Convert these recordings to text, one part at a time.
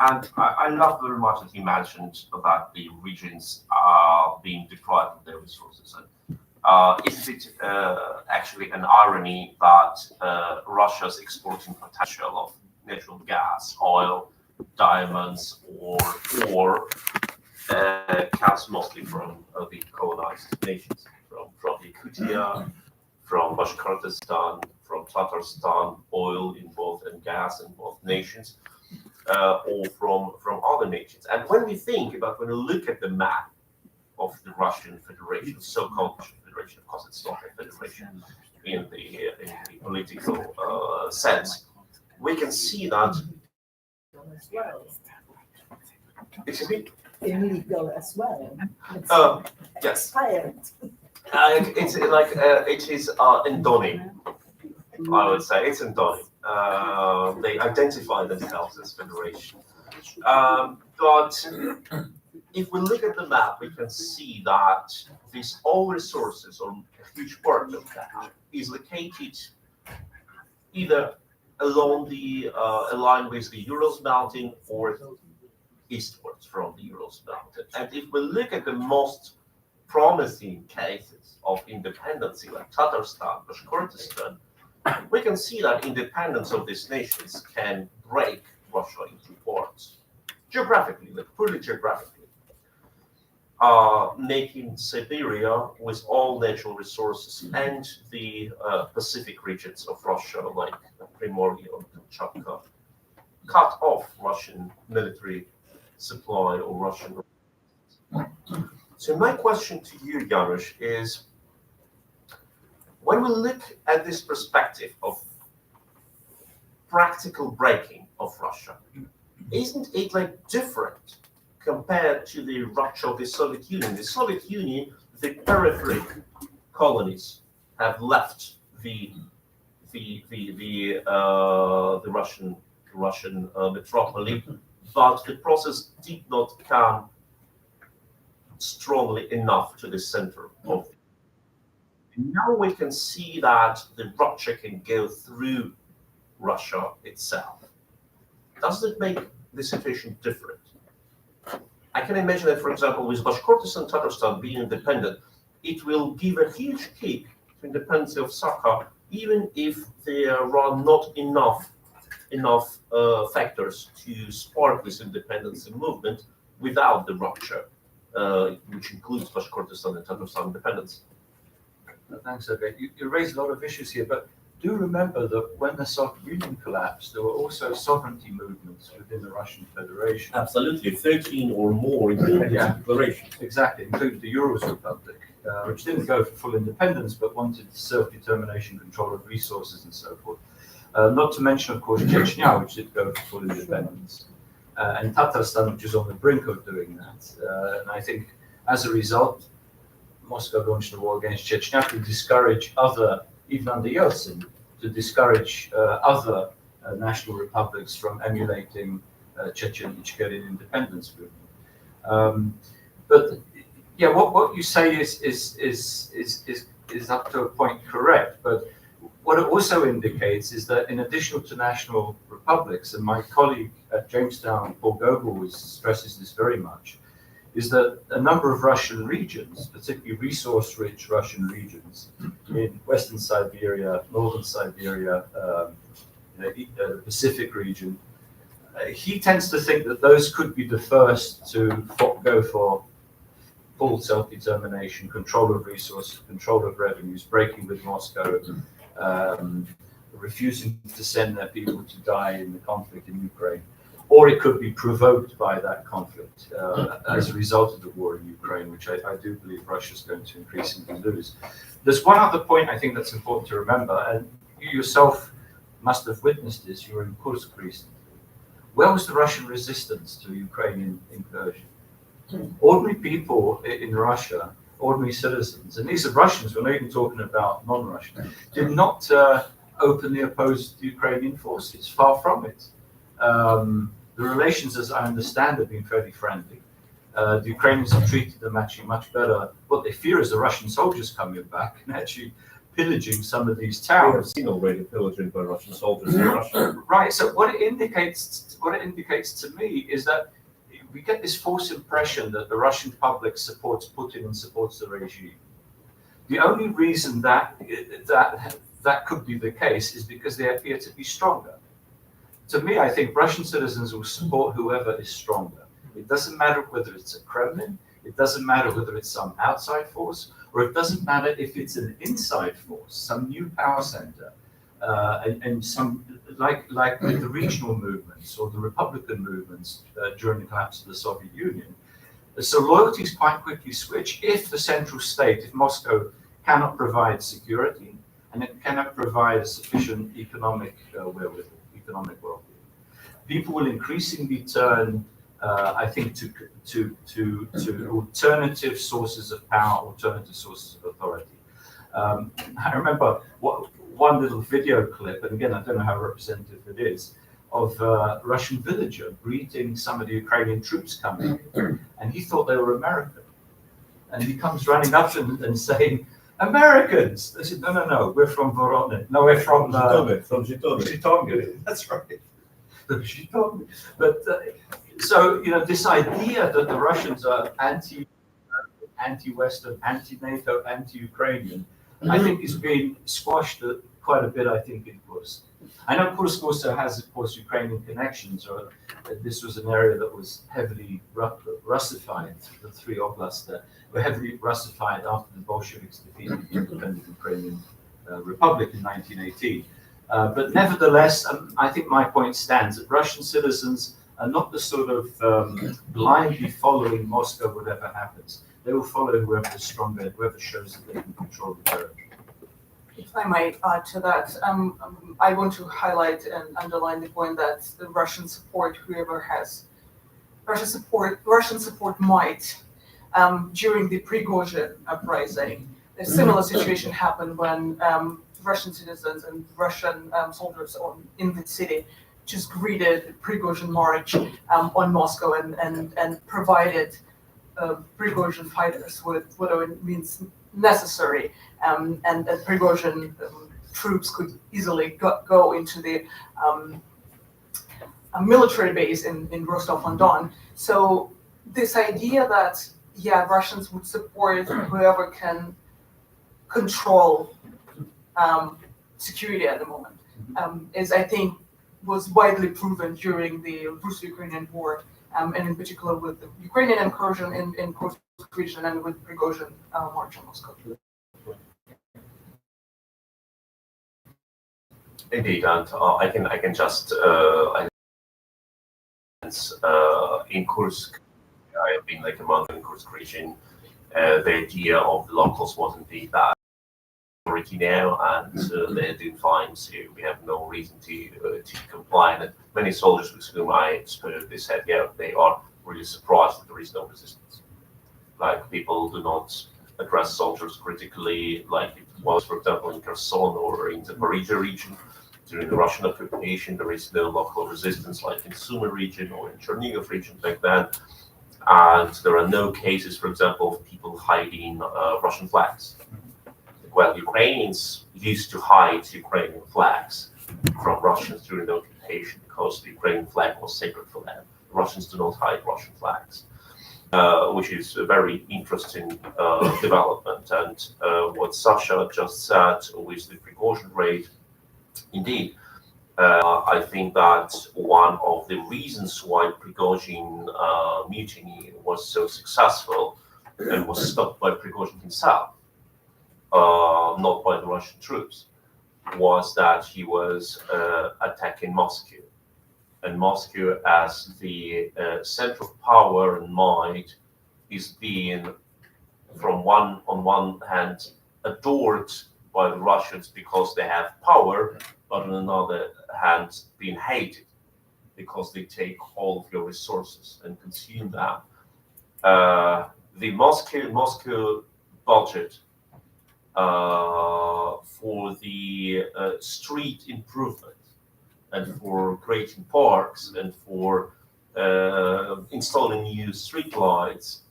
And I love very much that he mentioned that the regions are being deprived of their resources. And isn't it actually an irony that Russia's exporting potential of natural gas, oil, diamonds, or ore comes mostly from the colonized nations, from Yakutia, from Bashkortostan, from Tatarstan, oil in both and gas in both nations, or from other nations. And when we look at the map of the Russian Federation, so-called Russian Federation, of course it's not a federation in the political sense, we can see that. Excuse me? Illegal as well. Yes. Expired. It's like it is endowing. I would say it's endowing. They identify themselves as federation. But if we look at the map, we can see that these oil resources, or a huge part of that, is located either along the line with the Urals mountain or eastwards from the Urals mountain. And if we look at the most promising cases of independence, like Tatarstan, Bashkortostan, we can see that independence of these nations can break Russia into parts, geographically, like purely geographically, making Siberia with all natural resources and the Pacific regions of Russia, like Primorye or Kamchatka, cut off Russian military supply or Russian. So my question to you, Janusz, is when we look at this perspective of practical breaking of Russia, isn't it like different compared to the rupture of the Soviet Union? The Soviet Union, the periphery colonies have left the Russian metropolis, but the process did not come strongly enough to the center of it. Now we can see that the rupture can go through Russia itself. Does it make the situation different? I can imagine that, for example, with Bashkortostan and Tatarstan being independent, it will give a huge kick to independence of Sakha, even if there are not enough factors to spark this independence movement without the rupture, which includes Bashkortostan and Tatarstan independence. Thanks, Sergei. You raised a lot of issues here, but do remember that when the Soviet Union collapsed, there were also sovereignty movements within the Russian Federation. Absolutely, 13 or more independence declarations. Exactly, including the Urals Republic, which didn't go for full independence, but wanted self-determination, control of resources, and so forth. Not to mention, of course, Chechnya, which did go for full independence, and Tatarstan, which is on the brink of doing that. And I think, as a result, Moscow launched a war against Chechnya to discourage other, even under Yeltsin, to discourage other national republics from emulating Chechen Ichkerian independence movement. But yeah, what you say is up to a point correct. But what it also indicates is that in addition to national republics, and my colleague at Jamestown, Paul Goebel, stresses this very much, is that a number of Russian regions, particularly resource-rich Russian regions in Western Siberia, Northern Siberia, the Pacific region, he tends to think that those could be the first to go for full self-determination, control of resources, control of revenues, breaking with Moscow, refusing to send their people to die in the conflict in Ukraine. Or it could be provoked by that conflict as a result of the war in Ukraine, which I do believe Russia is going to increasingly lose. There's one other point I think that's important to remember, and you yourself must have witnessed this. You were in Kursk recently. Where was the Russian resistance to Ukrainian incursion? Ordinary people in Russia, ordinary citizens, and these are Russians, we're not even talking about non-Russian, did not openly oppose the Ukrainian forces, far from it. The relations, as I understand, have been fairly friendly. The Ukrainians have treated them actually much better. What they fear is the Russian soldiers coming back and actually pillaging some of these We have towns. seen already pillaging by Russian soldiers in Russia. Right. So what it indicates to me is that we get this false impression that the Russian public supports Putin and supports the regime. The only reason that could be the case is because they appear to be stronger. To me, I think Russian citizens will support whoever is stronger. It doesn't matter whether it's a Kremlin, it doesn't matter whether it's some outside force, or it doesn't matter if it's an inside force, some new power center, and some like the regional movements or the Republican movements during the collapse of the Soviet Union. So loyalties quite quickly switch if the central state, if Moscow cannot provide security and it cannot provide a sufficient economic wherewithal, economic well-being. People will increasingly turn, I think, to alternative sources of power, alternative sources of authority. I remember one little video clip, and again, I don't know how representative it is, of a Russian villager greeting some of the Ukrainian troops coming in, and he thought they were American. And he comes running up and saying, "Americans!" They said, no, we're from Voronezh. No, we're from Zhytomyr. That's right. Zhytomyr. But so, this idea that the Russians are anti-Western, anti-NATO, anti-Ukrainian, I think is being squashed quite a bit, I think, in Kursk. I know Kursk also has, of course, Ukrainian connections, or this was an area that was heavily Russified. The three oblasts there were heavily Russified after the Bolsheviks defeated the independent Ukrainian Republic in 1918. But nevertheless, I think my point stands that Russian citizens are not the sort of blindly following Moscow whatever happens. They will follow whoever is stronger, whoever shows that they can control the territory. If I might add to that, I want to highlight and underline the point that the Russian support, whoever has Russian support might, during the Prigozhin uprising, a similar situation happened when Russian citizens and Russian soldiers in the city just greeted Prigozhin march on Moscow and provided Prigozhin fighters with whatever means necessary, and Prigozhin troops could easily go into the military base in Rostov-on-Don. So this idea that, Russians would support whoever can control security at the moment, is, I think, was widely proven during the Russo-Ukrainian War, and in particular with the Ukrainian incursion in Kursk region and with Prigozhin march on Moscow. Indeed, and I can just in Kursk, I have been like a month in Kursk region. The idea of the locals wasn't that already now, and they're doing fine. So we have no reason to comply. And many soldiers with whom I spoke, they said, they are really surprised that there is no resistance. Like, people do not address soldiers critically, like it was, for example, in Kherson or in the Zaporizhzhia region during the Russian occupation. There is no local resistance like in Sumy region or in Chernihiv region back then. And there are no cases, for example, of people hiding Russian flags. Well, Ukrainians used to hide Ukrainian flags from Russians during the occupation because the Ukrainian flag was sacred for them. Russians do not hide Russian flags, which is a very interesting development. And what Sasha just said with the Prigozhin raid, indeed, I think that one of the reasons why Prigozhin mutiny was so successful and was stopped by Prigozhin himself, not by the Russian troops, was that he was attacking Moscow. And Moscow, as the center of power and might, is being, on one hand, adored by the Russians because they have power, but on another hand, being hated because they take all of your resources and consume them. The Moscow budget for the street improvement and for creating parks and for installing new street lights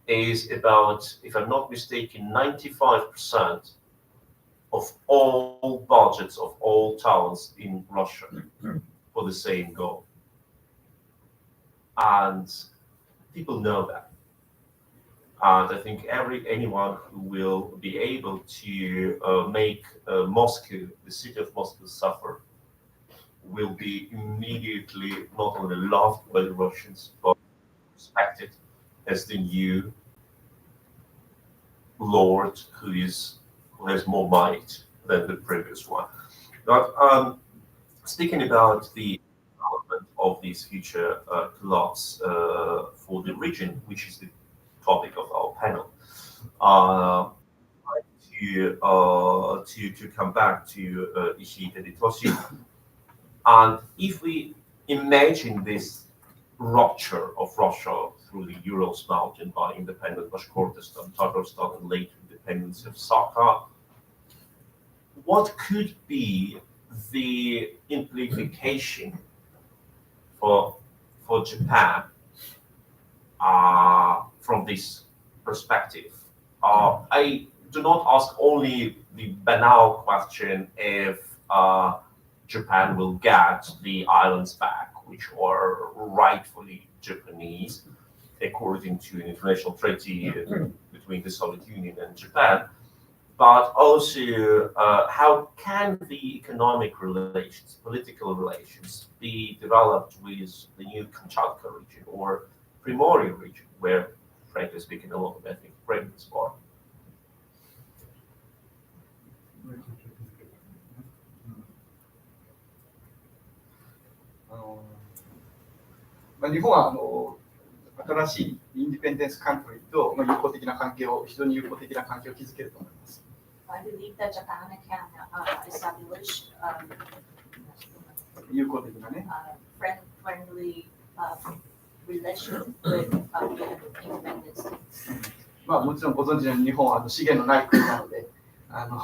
is about, if I'm not mistaken, 95% of all budgets of all towns in Russia for the same goal. And people know that. And I think anyone who will be able to make Moscow, the city of Moscow, suffer will be immediately not only loved by the Russians, but respected as the new lord who has more might than the previous one. But speaking about the development of these future collapse for the region, which is the topic of our panel, to come back to Ishita Ditoshi, and if we imagine this rupture of Russia through the Urals mountain by independent Bashkortostan, Tatarstan, and later independence of Sakha, what could be the implication for Japan from this perspective? I do not ask only the banal question if Japan will get the islands back, which are rightfully Japanese, according to an international treaty between the Soviet Union and Japan, but also how can the economic relations, political relations be developed with the new Kamchatka region or Primorye region, where, frankly speaking, a lot of ethnic Ukrainians are.まあ、日本は新しいインディペンデンスカントリーと友好的な関係を、非常に友好的な関係を築けると思います。I believe that Japan can establish 友好的なね。friendly relation with independent states. まあもちろんご存知のように日本は資源のない国なので、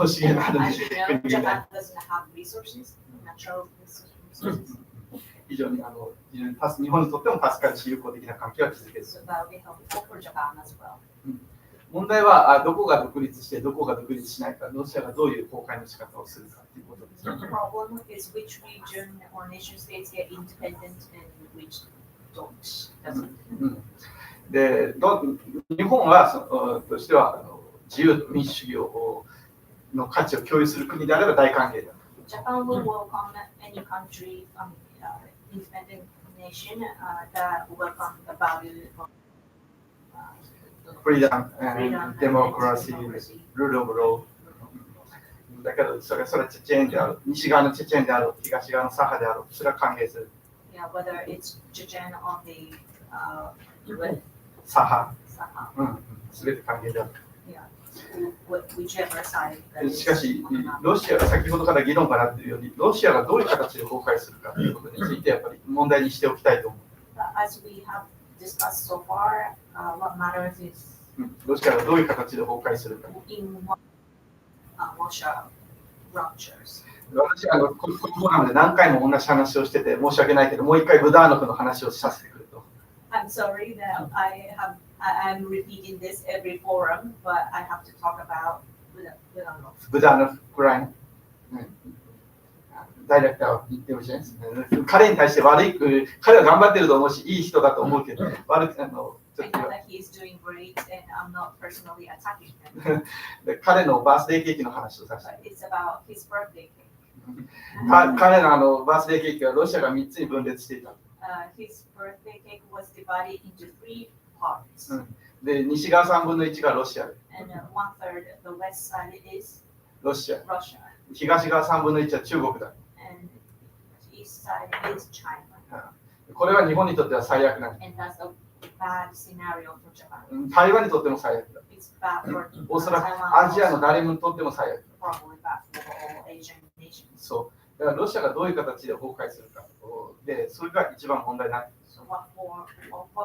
資源のある国でない。Japan doesn't have resources, natural resources. 非常に日本にとっても助かるし友好的な関係は築ける。So that will be helpful for Japan as well. 問題はどこが独立してどこが独立しないか、ロシアがどういう崩壊の仕方をするかということです。The problem is which region or nation states get independent and which don't. で、日本はとしては自由民主主義の価値を共有する国であれば大歓迎だ。Japan will welcome any country, independent nation that welcome the value of freedom and democracy, rule of law. だけどそれはチェチェンである、西側のチェチェンである、東側のサハである、それは歓迎する。Yeah, whether it's Chechen on the サハ、Saha. すべて歓迎である。Whichever side. しかし、ロシアが先ほどから議論がなっているように、ロシアがどういう形で崩壊するかということについて、やっぱり問題にしておきたいと思う。As we have discussed so far, what matters is ロシアがどういう形で崩壊するか。in what Russia ruptures. 私はこのフォーラムで何回も同じ話をしてて申し訳ないけど、もう一回ブダーノフの話をさせてくれと。I'm sorry that I'm repeating this every forum, but I have to talk aboutブダーノフくらいのダイレクターを言ってほしいです。彼に対して悪い、彼は頑張ってると思うし、いい人だと思うけど、悪くI know that he is doing great, and I'm not personally attacking him. 彼のバースデーケーキの話をさせて。But it's about his birthday cake. 彼のバースデーケーキはロシアが3つに分裂していた。His birthday cake was divided into 3 parts. で、西側3分の1がロシア。And 1/3 the west side is ロシア。 Russia. 東側3分の1は中国だ。And east side is China. これは日本にとっては最悪なんだ。And that's a bad scenario for Japan. 台湾にとっても最悪だ。It's bad for おそらくアジアの誰にとっても最悪だ。probably bad for all Asian nations. そう。だからロシアがどういう形で崩壊するか。で、それが一番問題になっている。So what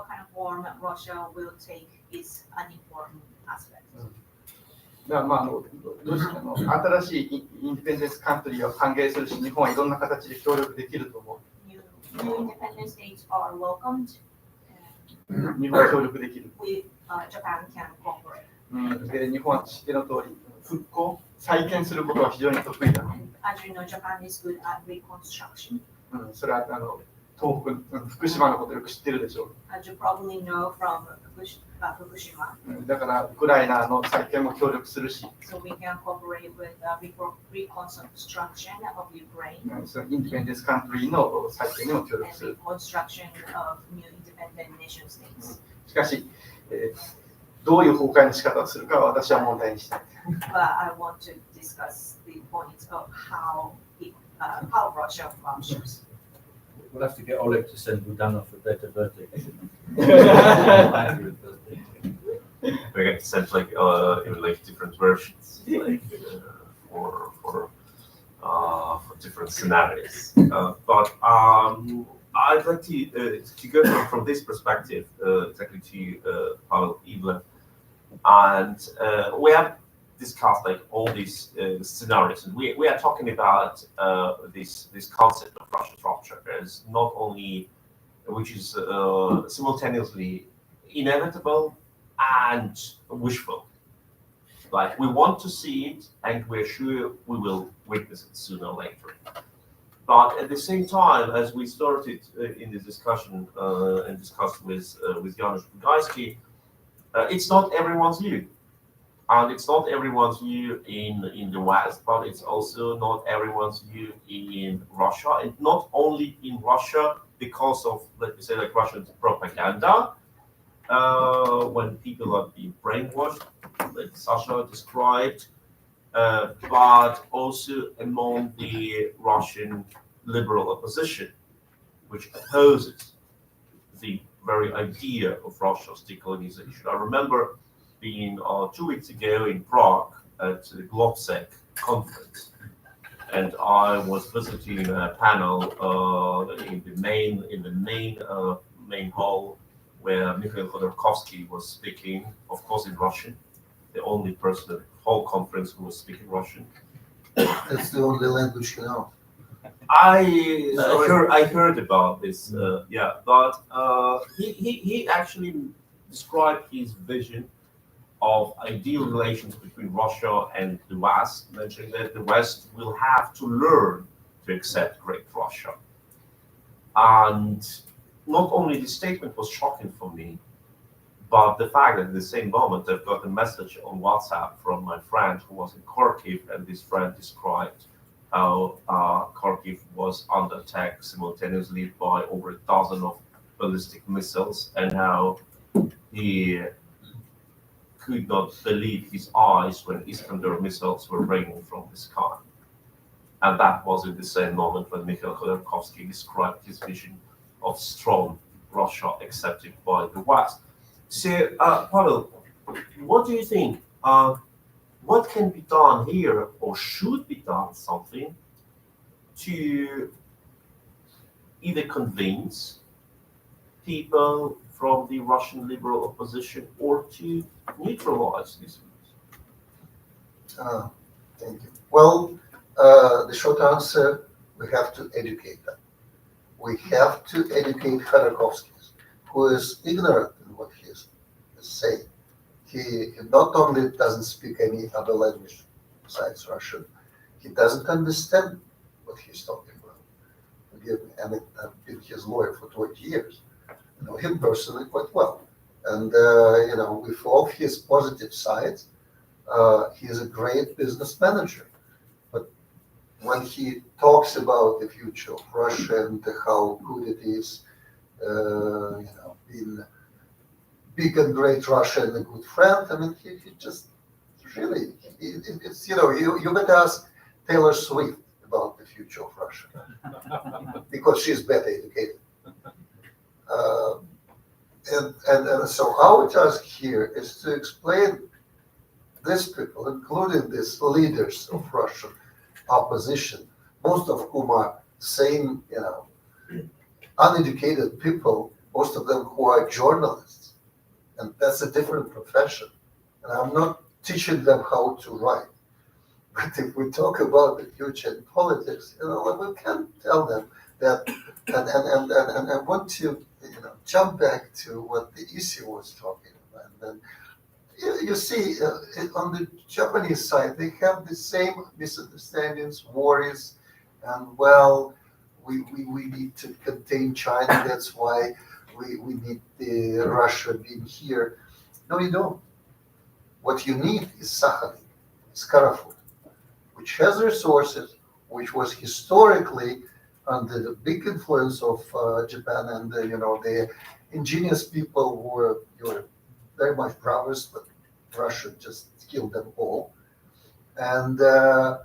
kind of form Russia will take is an important aspect. だからまあロシアの新しいインディペンデンスカントリーを歓迎するし、日本はいろんな形で協力できると思う。New independent states are welcomed. 日本は協力できる。Japan can cooperate. で、日本は知っての通り、復興、再建することは非常に得意だ。 As you know, Japan is good at reconstruction. それは東北、福島のことよく知ってるでしょ As you probably know from Fukushima. う。だからウクライナの再建も協力するし、 So we can cooperate with reconstruction of Ukraine そのインディペンデンスカントリーの再建にも協 and 力する。 reconstruction of new independent nation states. しかし、どういう崩壊の仕方をするかは私は問題にしたい。 But I want to discuss the points of how Russia functions. We'll have to get Oleg to send Budanov a better birthday. We get sent like in like different versions, like for different scenarios. But I'd like to go from this perspective exactly to Pavel Ivlev, and we have discussed like all these scenarios, and we are talking about this concept of Russian rupture as not only, which is simultaneously inevitable and wishful. Like we want to see it, and we're sure we will witness it sooner or later. But at the same time, as we started in this discussion and discussed with Janusz Bugajski, it's not everyone's view. And it's not everyone's view in the West, but it's also not everyone's view in Russia, and not only in Russia because of, let me say, like Russian propaganda, when people are being brainwashed, like Sasha described, but also among the Russian liberal opposition, which opposes the very idea of Russia's decolonization. I remember being 2 weeks ago in Prague at the GlobSec conference, and I was visiting a panel in the main hall where Mikhail Khodorkovsky was speaking, of course in Russian, the only person at the whole conference who was speaking Russian. That's the only language you know. I heard about this, yeah, but he actually described his vision of ideal relations between Russia and the West, mentioning that the West will have to learn to accept Great Russia. And not only the statement was shocking for me, but the fact that at the same moment I've got a message on WhatsApp from my friend who was in Kharkiv, and this friend described how Kharkiv was under attack simultaneously by over a dozen of ballistic missiles, and how he could not believe his eyes when Iskander missiles were raining from the sky. And that was in the same moment when Mikhail Khodorkovsky described his vision of strong Russia accepted by the West. So, Pavel, what do you think? What can be done here, or should be done something to either convince people from the Russian liberal opposition or to neutralize these views? Thank you. Well, the short answer, we have to educate them. We have to educate Khodorkovsky, who is ignorant in what he is saying. He not only doesn't speak any other language besides Russian, he doesn't understand what he's talking about. Forgive me, and I've been his lawyer for 20 years. I know him personally quite well. And, with all of his positive sides, he is a great business manager. But when he talks about the future of Russia and how good it is, being big and great Russia and a good friend, I mean, he just really, it's, you better ask Taylor Swift about the future of Russia because she's better educated. And so our task here is to explain these people, including these leaders of Russian opposition, most of whom are same, uneducated people, most of them who are journalists. And that's a different profession. And I'm not teaching them how to write. But if we talk about the future in politics, we can tell them that, and I want to, jump back to what the EC was talking about. And you see, on the Japanese side, they have the same misunderstandings, worries, and well, we need to contain China. That's why we need the Russia being here. No, you don't. What you need is Sakhalin, it's Karafu, which has resources, which was historically under the big influence of Japan and the ingenious people who were very much brothers, but Russia just killed them all. And I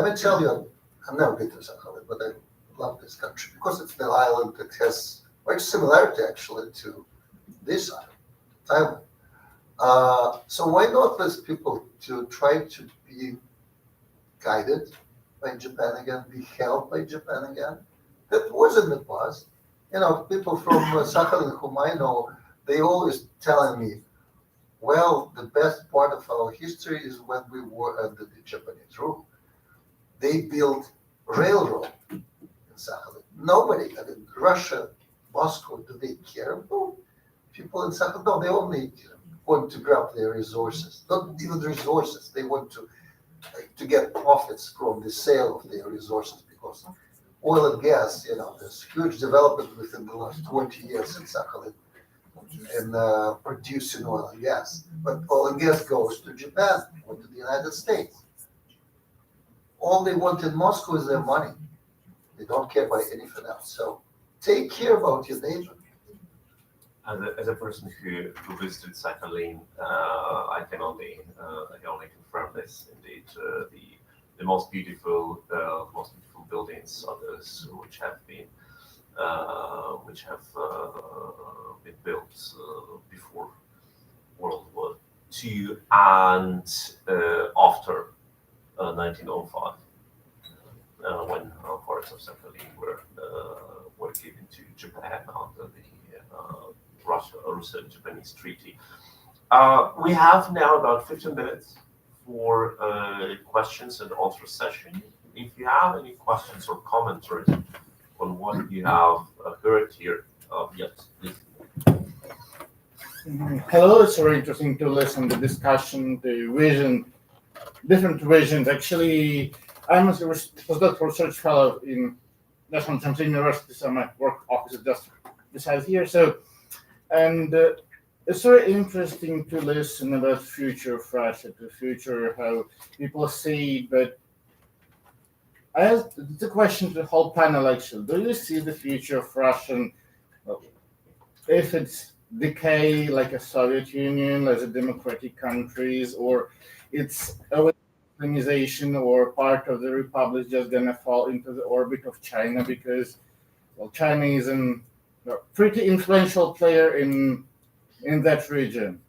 will tell you, I've never been to Sakhalin, but I love this country because it's the island that has quite similarity actually to this island, Taiwan. So why not let people to try to be guided by Japan again, be held by Japan again? That was in the past. People from Sakhalin whom I know, they always telling me, well, the best part of our history is when we were under the Japanese rule. They built railroad in Sakhalin. Nobody, Russia, Moscow, do they care? No. People in Sakhalin, no, they only want to grab their resources. Not even resources. They want to get profits from the sale of their resources because oil and gas, there's huge development within the last 20 years in Sakhalin in producing oil and gas. But oil and gas goes to Japan or to the United States. All they want in Moscow is their money. They don't care about anything else. So take care about your neighbor. As a person who visited Sakhalin, I can only confirm this. Indeed, the most beautiful buildings are those which have been built before World War II and after 1905, when parts of Sakhalin were given to Japan under the Russo-Japanese treaty. We have now about 15 minutes for questions and answer session. If you have any questions or commentaries on what you have heard here, yes, please. Hello, it's very interesting to listen to the discussion, the vision, different visions. Actually, I'm a postdoctoral research fellow in National University, so my work office is just beside here. And it's very interesting to listen about the future of Russia, the future, how people see. But I asked the question to the whole panel actually: do you see the future of Russian, if it's decay like a Soviet Union, as a democratic countries, or it's organization or part of the republic just gonna fall into the orbit of China because, well, China is a pretty influential player in that region.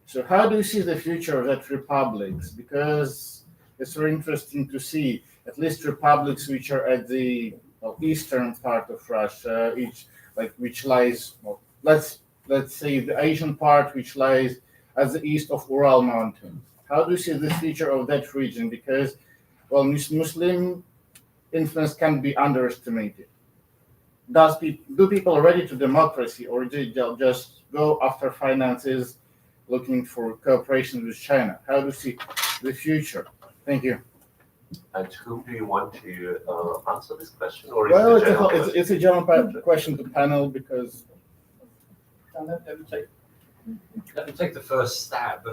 So how do you see the future of that republics? Because it's very interesting to see at least republics which are at the eastern part of Russia, which lies, let's say the Asian part which lies at the east of Ural Mountains. How do you see the future of that region? Because, well, Muslim influence can be underestimated. Do people ready to democracy, or do they just go after finances, looking for cooperation with China? How do you see the future? Thank you. And who do you want to answer this question, or Well, is it's a general question to panel because. Let me take the first stab.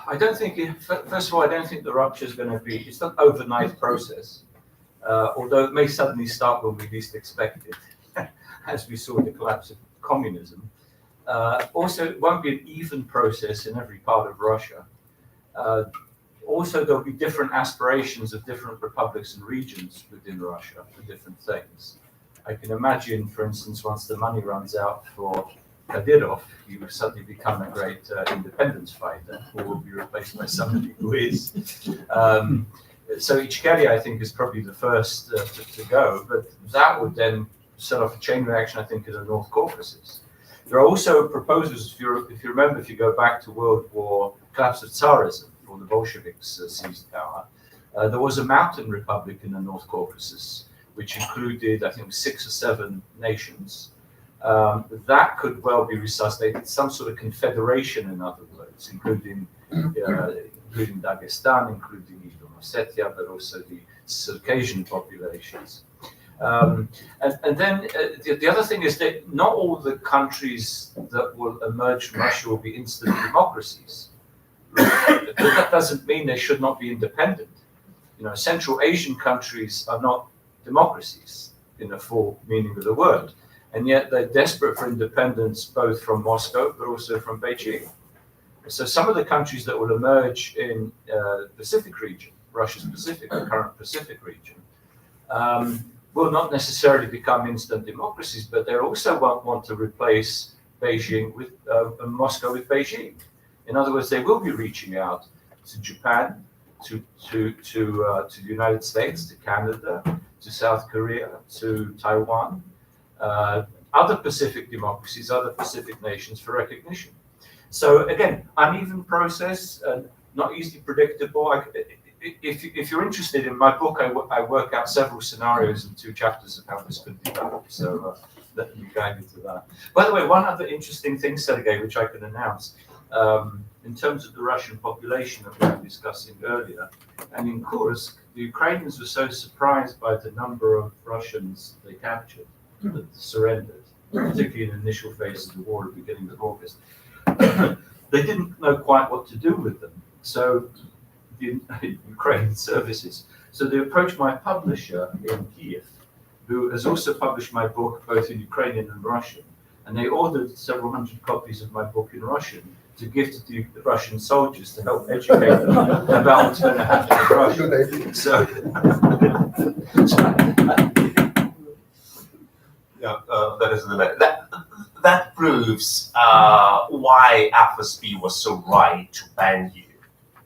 I don't think, first of all, I don't think the rupture is going to be, it's not an overnight process, although it may suddenly start when we least expect it, as we saw in the collapse of communism. Also, it won't be an even process in every part of Russia. Also, there'll be different aspirations of different republics and regions within Russia for different things. I can imagine, for instance, once the money runs out for Kadyrov, he will suddenly become a great independence fighter, who will be replaced by somebody who is. So Ichkeria, I think, is probably the first to go, but that would then set off a chain reaction, I think, in the North Caucasus. There are also proposals, if you remember, if you go back to World War, collapse of Tsarism, or the Bolsheviks seized power, there was a mountain republic in the North Caucasus, which included, I think, 6 or 7 nations, that could well be resuscitated, some sort of confederation, in other words, including Dagestan, including Eastern Ossetia, but also the Circassian populations. And then the other thing is that not all the countries that will emerge from Russia will be instant democracies. But that doesn't mean they should not be independent. Central Asian countries are not democracies in the full meaning of the word, and yet they're desperate for independence both from Moscow but also from Beijing. So some of the countries that will emerge in the Pacific region, Russia's Pacific, the current Pacific region, will not necessarily become instant democracies, but they also won't want to replace Beijing with Moscow with Beijing. In other words, they will be reaching out to Japan, to the United States, to Canada, to South Korea, to Taiwan, other Pacific democracies, other Pacific nations for recognition. So again, uneven process, not easily predictable. If you're interested in my book, I work out several scenarios in 2 chapters of how this could develop. So let me guide you to that. By the way, one other interesting thing, Sergei, which I can announce, in terms of the Russian population that we were discussing earlier, and in Kursk, the Ukrainians were so surprised by the number of Russians they captured that surrendered, particularly in the initial phase of the war at the beginning of August. They didn't know quite what to do with them. So the Ukrainian services. So they approached my publisher in Kiev, who has also published my book both in Ukrainian and Russian. And they ordered several hundred copies of my book in Russian to give to the Russian soldiers to help educate them about what's going to happen in Russia. So, yeah, that is that proves why FSB was so right to ban you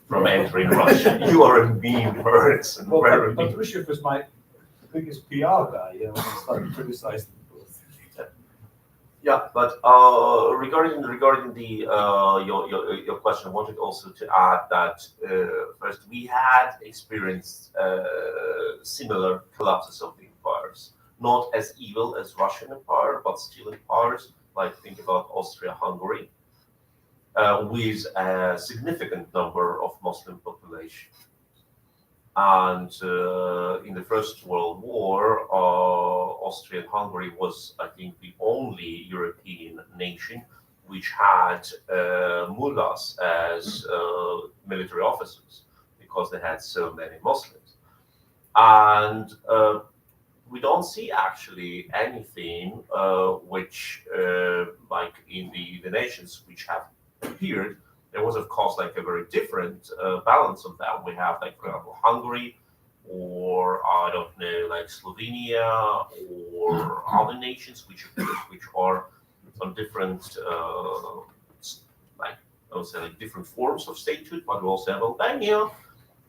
from entering Russia. You are a mean person. Well, Patrushev was my biggest PR guy, when I started criticizing the both. Yeah, but regarding the your question, I wanted also to add that first we had experienced similar collapses of the empires, not as evil as Russian Empire, but still empires. Like think about Austria-Hungary, with a significant number of Muslim population. And in the First World War, Austria-Hungary was, I think, the only European nation which had mullahs as military officers because they had so many Muslims. And we don't see actually anything which, like in the nations which have appeared, there was, of course, like a very different balance of that. We have, like, for example, Hungary, or I don't know, like Slovenia, or other nations which are on different, like I would say, like different forms of statehood. But we also have Albania,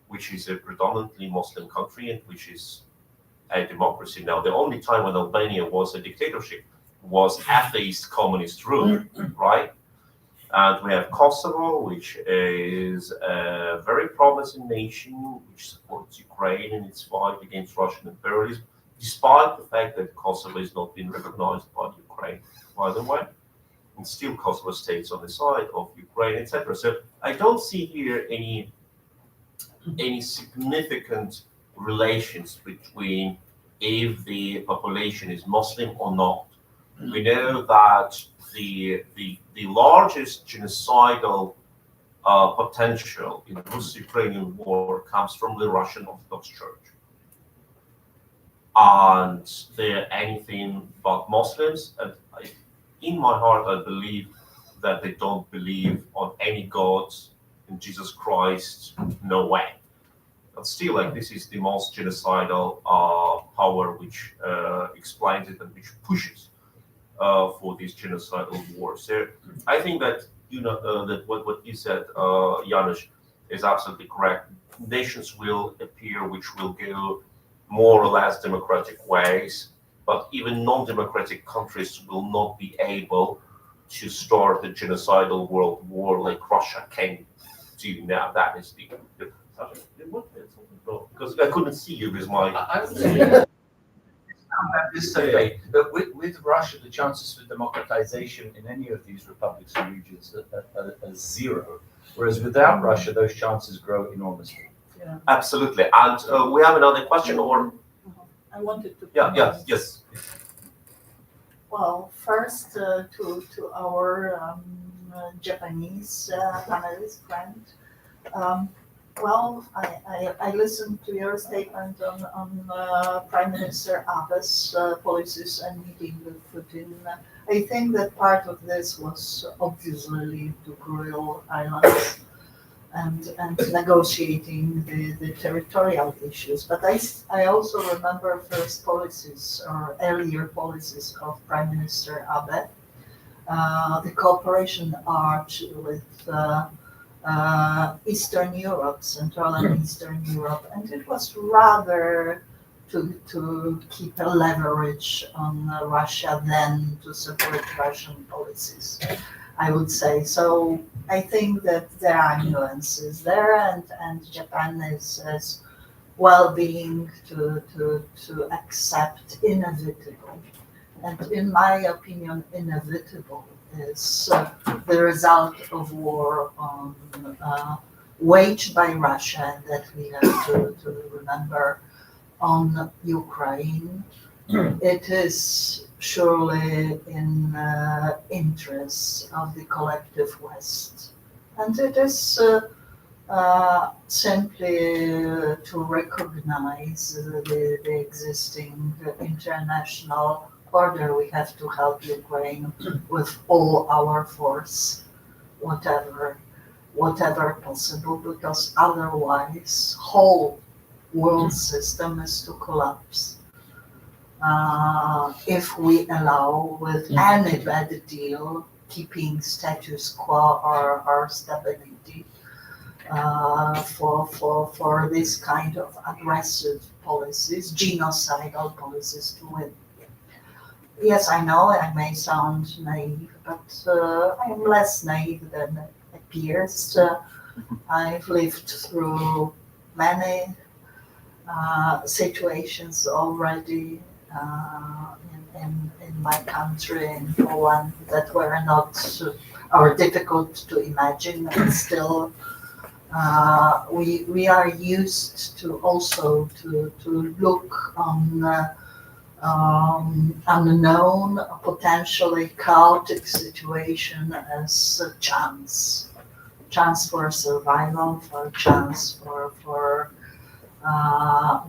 which is a predominantly Muslim country and which is a democracy now. The only time when Albania was a dictatorship was atheist communist rule, right? And we have Kosovo, which is a very promising nation, which supports Ukraine in its fight against Russian imperialism, despite the fact that Kosovo has not been recognized by Ukraine, by the way. And still Kosovo stays on the side of Ukraine, etc. So I don't see here any significant relations between if the population is Muslim or not. We know that the largest genocidal potential in the Russo-Ukrainian war comes from the Russian Orthodox Church. And they're anything but Muslims. And in my heart, I believe that they don't believe on any gods, in Jesus Christ, no way. But still, like, this is the most genocidal power which explains it and which pushes for these genocidal wars. So I think that that what you said, Janusz, is absolutely correct. Nations will appear which will go more or less democratic ways, but even non-democratic countries will not be able to start a genocidal world war like Russia can do now. That is the because I couldn't see you with my. at this debate, but with Russia, the chances for democratization in any of these republics and regions are zero, whereas without Russia, those chances grow enormously. Absolutely. And we have another question, or I wanted to. yes. Well, first to our Japanese panelist friend. Well, I listened to your statement on Prime Minister Abe's policies and meeting with Putin. I think that part of this was obviously linked to Kuril Islands and negotiating the territorial issues. But I also remember first policies or earlier policies of Prime Minister Abe, the cooperation arch with Eastern Europe, Central and Eastern Europe, and it was rather to keep a leverage on Russia than to support Russian policies, I would say. So I think that there are nuances there, and Japan is well being to accept inevitable. And in my opinion, inevitable is the result of war waged by Russia, and that we have to remember, on Ukraine. It is surely in interests of the collective West, and it is simply to recognize the existing international order. We have to help Ukraine with all our force, whatever possible, because otherwise whole world system is to collapse. If we allow with any bad deal keeping status quo or stability for this kind of aggressive policies, genocidal policies to win. Yes, I know I may sound naive, but I'm less naive than it appears. I've lived through many situations already in my country, in Poland, that were not or difficult to imagine, and still we are used to also to look on unknown, potentially chaotic situation as a chance for survival, for chance for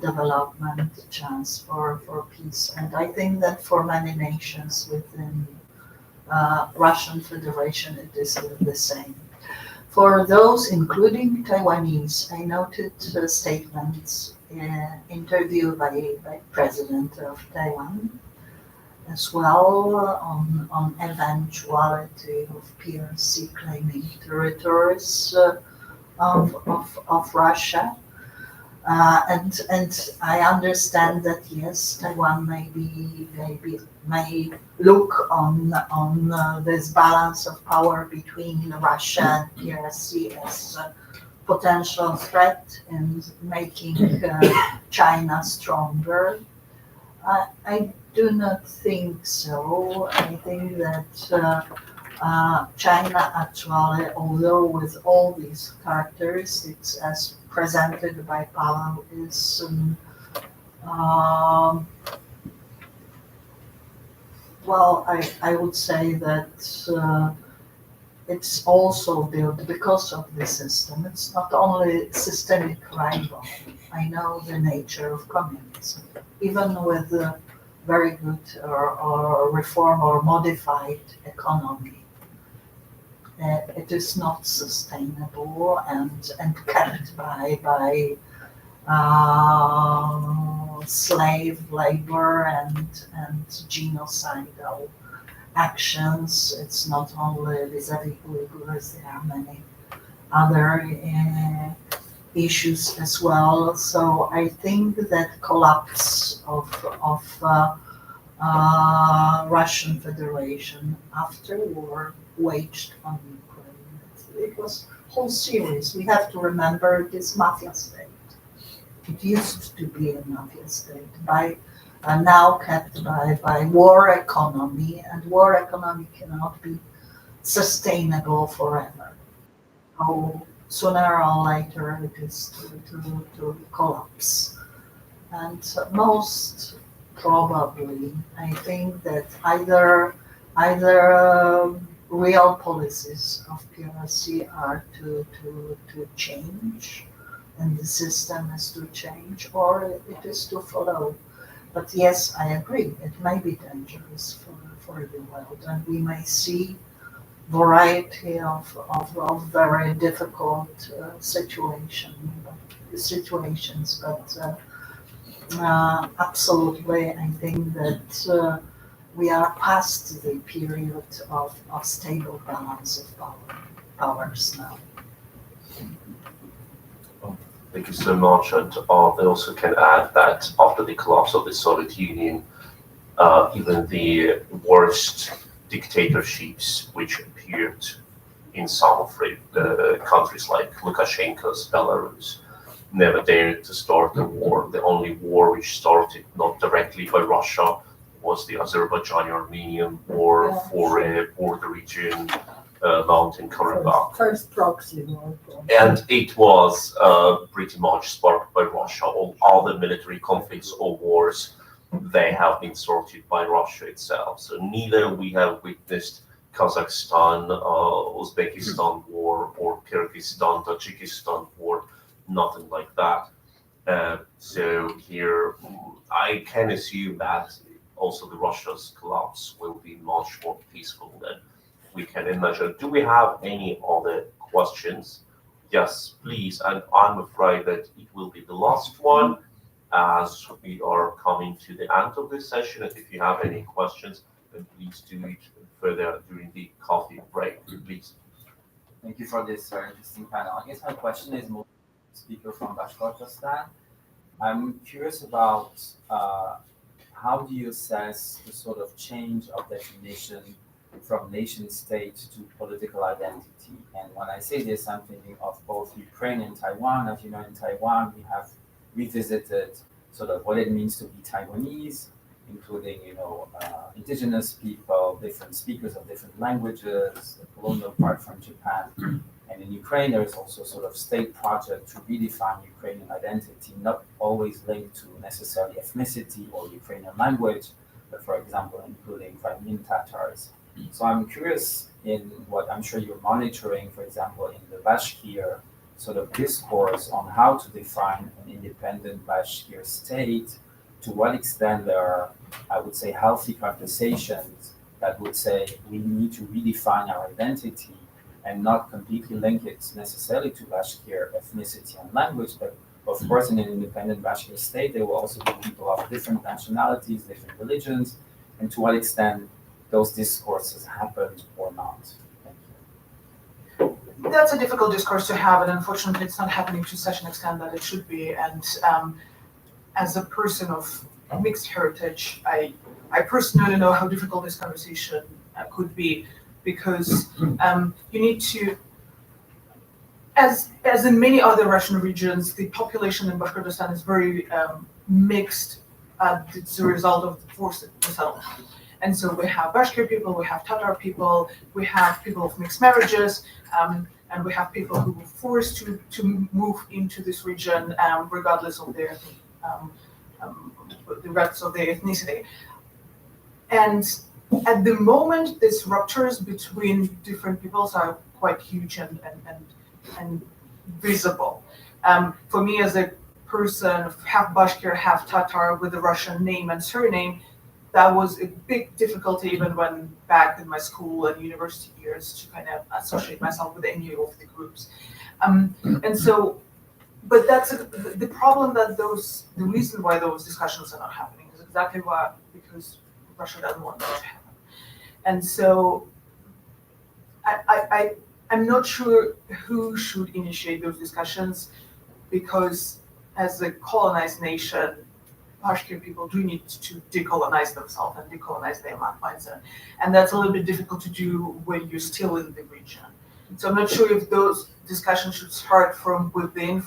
development, chance for peace. And I think that for many nations within Russian Federation, it is the same. For those, including Taiwanese, I noted statements, interview by President of Taiwan, as well on eventuality of PRC claiming territories of Russia. And I understand that yes, Taiwan may look on this balance of power between Russia and PRC as a potential threat in making China stronger. I do not think so. I think that China actually, although with all these characteristics as presented by Pavel, is well, I would say that it's also built because of the system. It's not only systemic rival. I know the nature of communism, even with a very good or reform or modified economy. It is not sustainable and kept by slave labor and genocidal actions. It's not only vis-a-vis Uyghurs, there are many other issues as well. So I think that collapse of Russian Federation after war waged on Ukraine. It was a whole series. We have to remember this mafia state. It used to be a mafia state. By now kept by war economy, and war economy cannot be sustainable forever. So sooner or later it is to collapse. And most probably, I think that either real policies of PRC are to change, and the system is to change, or it is to follow. But yes, I agree, it may be dangerous for the world, and we may see variety of very difficult situations, but absolutely, I think that we are past the period of stable balance of powers now. Thank you so much. And I also can add that after the collapse of the Soviet Union, even the worst dictatorships which appeared in some of the countries like Lukashenko's Belarus never dared to start a war. The only war which started not directly by Russia was the Azerbaijani-Armenian war for a border region, Mountain Karabakh. First proxy war. And it was pretty much sparked by Russia. All other military conflicts or wars, they have been started by Russia itself. So neither we have witnessed Kazakhstan, Uzbekistan war, or Kyrgyzstan, Tajikistan war, nothing like that. So here, I can assume that also the Russia's collapse will be much more peaceful than we can imagine. Do we have any other questions? Yes, please. And I'm afraid that it will be the last one, as we are coming to the end of this session. And if you have any questions, then please do it further during the coffee break, please. Thank you for this very interesting panel. I guess my question is more to the speaker from Bashkortostan. I'm curious about how do you assess the sort of change of definition from nation state to political identity? And when I say this, I'm thinking of both Ukraine and Taiwan. As you know, in Taiwan, we have revisited sort of what it means to be Taiwanese, including, indigenous people, different speakers of different languages, the colonial part from Japan. And in Ukraine, there is also sort of state project to redefine Ukrainian identity, not always linked to necessarily ethnicity or Ukrainian language, but for example, including Crimean Tatars. So I'm curious in what I'm sure you're monitoring, for example, in the Bashkir sort of discourse on how to define an independent Bashkir state, to what extent there are, I would say, healthy conversations that would say we need to redefine our identity and not completely link it necessarily to Bashkir ethnicity and language, but of course in an independent Bashkir state, there will also be people of different nationalities, different religions, and to what extent those discourses happened or not. Thank you. That's a difficult discourse to have, and unfortunately it's not happening to such an extent that it should be. And as a person of mixed heritage, I personally know how difficult this conversation could be, because you need to, as in many other Russian regions, the population in Bashkortostan is very mixed as a result of the forced resettlement. And so we have Bashkir people, we have Tatar people, we have people of mixed marriages, and we have people who were forced to move into this region regardless of their ethnicity. And at the moment, these ruptures between different peoples are quite huge and visible. For me, as a person of half Bashkir, half Tatar with a Russian name and surname, that was a big difficulty even when back in my school and university years to kind of associate myself with any of the groups. And so, but that's the problem, that the reason why those discussions are not happening is exactly because Russia doesn't want that to happen. And so I'm not sure who should initiate those discussions, because as a colonized nation, Bashkir people do need to decolonize themselves and decolonize their landmines. And that's a little bit difficult to do when you're still in the region. So I'm not sure if those discussions should start from within,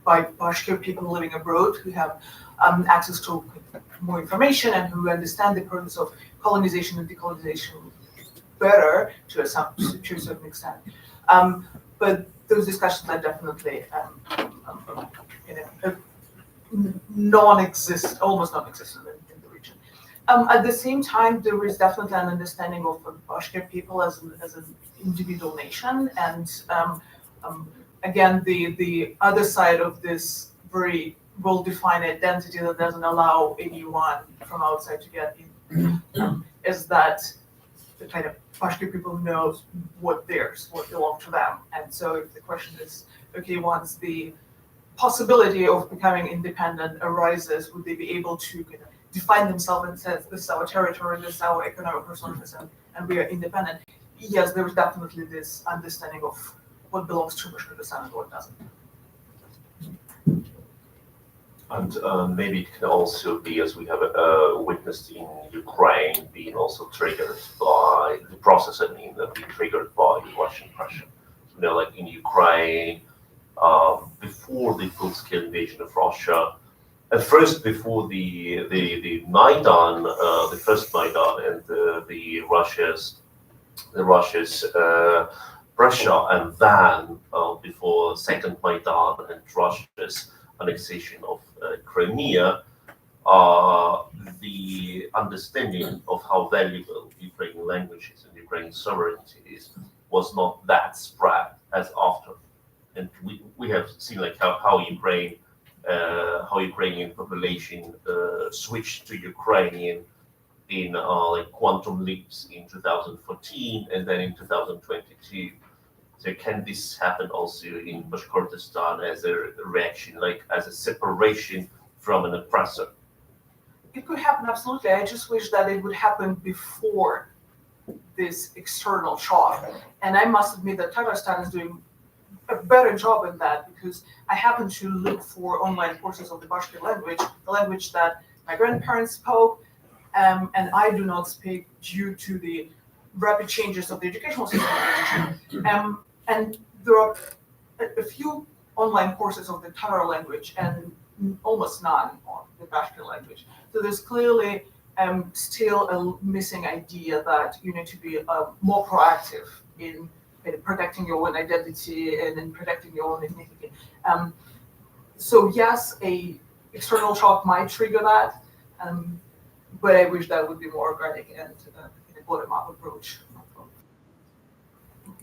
by Bashkir people living abroad who have access to more information and who understand the process of colonization and decolonization better to a certain extent. But those discussions are definitely almost non-existent in the region. At the same time, there is definitely an understanding of the Bashkir people as an individual nation, and again, the other side of this very well-defined identity that doesn't allow anyone from outside to get in is that the kind of Bashkir people knows what belongs to them. And so if the question is, okay, once the possibility of becoming independent arises, would they be able to kind of define themselves and say, this is our territory, this is our economic resources, and we are independent? Yes, there's definitely this understanding of what belongs to Bashkortostan and what doesn't. And maybe it can also be, as we have witnessed in Ukraine, being also triggered by the process, being triggered by Russian pressure. You know, like in Ukraine, before the full-scale invasion of Russia, at first before the Maidan, the first Maidan, and the Russia's pressure, and then before second Maidan and Russia's annexation of Crimea, the understanding of how valuable Ukrainian languages and Ukrainian sovereignty is was not that spread as after. And we have seen like how Ukrainian population switched to Ukrainian in like quantum leaps in 2014 and then in 2022. So can this happen also in Bashkortostan as a reaction, like as a separation from an oppressor? It could happen, absolutely. I just wish that it would happen before this external shock. And I must admit that Tatarstan is doing a better job in that, because I happen to look for online courses of the Bashkir language, the language that my grandparents spoke, and I do not speak due to the rapid changes of the educational system in the region. And there are a few online courses of the Tatar language and almost none on the Bashkir language. So there's clearly still a missing idea that you need to be more proactive in protecting your own identity and in protecting your own ethnicity. So yes, a external shock might trigger that, but I wish that would be more organic and a bottom-up approach.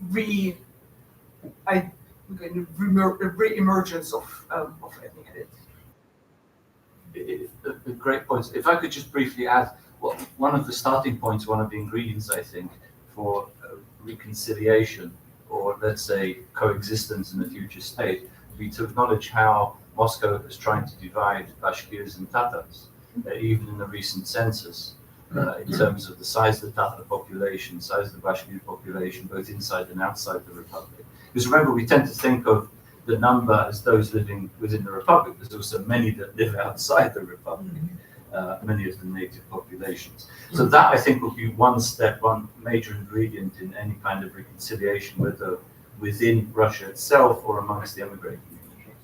Re-emergence of ethnic identity. A great point. If I could just briefly add, well, one of the starting points, one of the ingredients, I think, for reconciliation, or let's say coexistence in the future state, would be to acknowledge how Moscow is trying to divide Bashkirs and Tatars, even in the recent census, in terms of the size of the Tatar population, size of the Bashkir population, both inside and outside the Republic. Because remember, we tend to think of the number as those living within the Republic. There's also many that live outside the Republic, many of the native populations. So that, I think, will be one major ingredient in any kind of reconciliation, whether within Russia itself or amongst the emigrating community.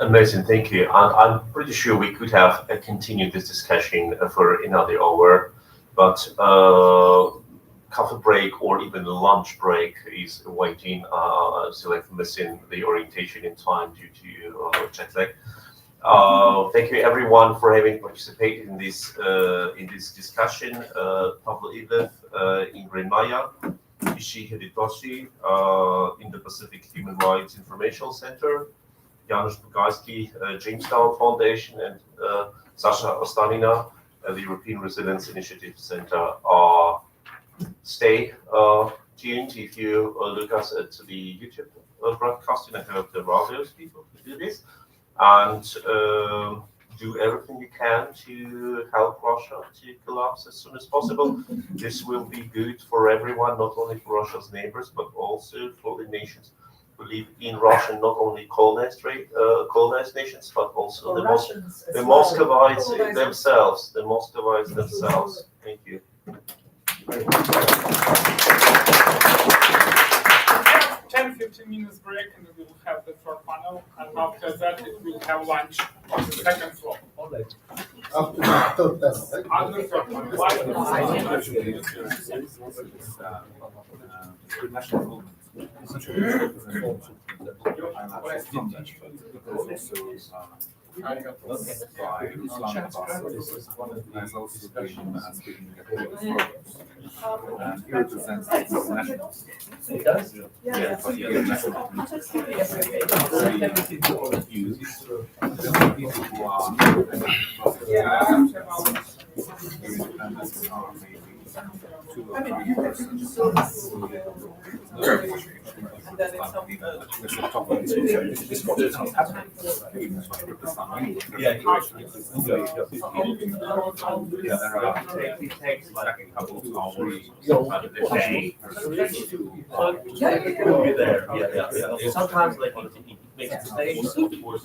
Amazing, thank you. I'm pretty sure we could have continued this discussion for another hour, but coffee break or even lunch break is waiting. So like missing the orientation in time due to jet lag. Thank you everyone for having participated in this discussion. Pavlo Ilev, Ingrid Maya, Ishi Heditoshi in the Pacific Human Rights Informational Center, Janusz Bugarski, Jamestown Foundation, and Sasha Ostanina, the European Resilience Initiative Center. Stay tuned if you look us at the YouTube broadcasting. I hope there are those people who do this, and do everything you can to help Russia to collapse as soon as possible. This will be good for everyone, not only for Russia's neighbors, but also for the nations who live in Russia, not only colonized nations, but also the Muscovites themselves. The Muscovites themselves. Thank you. 10-15 minutes break and we will have the first panel, and after that it will have lunch on the second floor. After the third panel, right? After the third panel. Why? It does? It takes like a couple of hours a day. Sometimes like it makes mistakes, of course,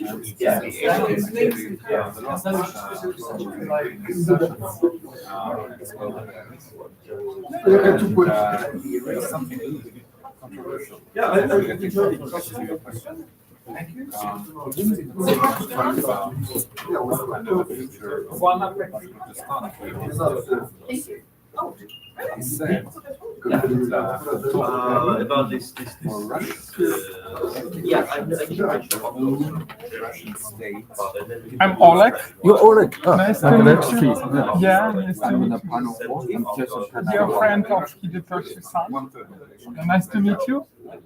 controversial. Yeah, I enjoyed it. Thank you. About this yeah, I Russian state. I'm Oleg. You're Oleg. Nice to meet you. Yeah, nice to meet you. You're a friend of Dictatorship. Nice to meet you.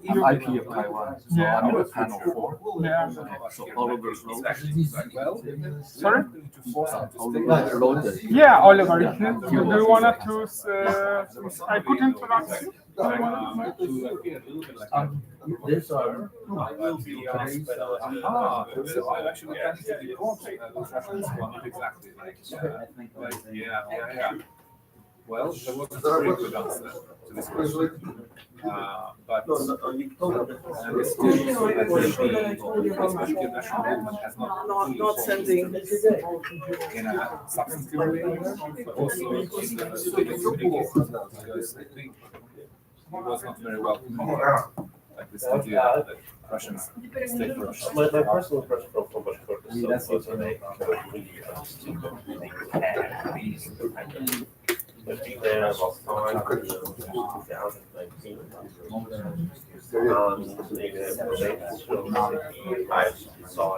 I'm IP of Taiwan. So Yeah. I'm in panel 4. Yeah. So Oliver Sorry? loaded. Yeah, Oliver. Do you want to? I could interrupt you. These are So I actually can't see the context of Russians, not exactly like yeah. Well, there was a very good answer to this question. But especially the national movement has not sending in a substantive way, but also in because I think it was not very well communicated. Like this idea that Russians stay for Russia. My personal impression from Bashkortostan was when they there last time in 2019. I saw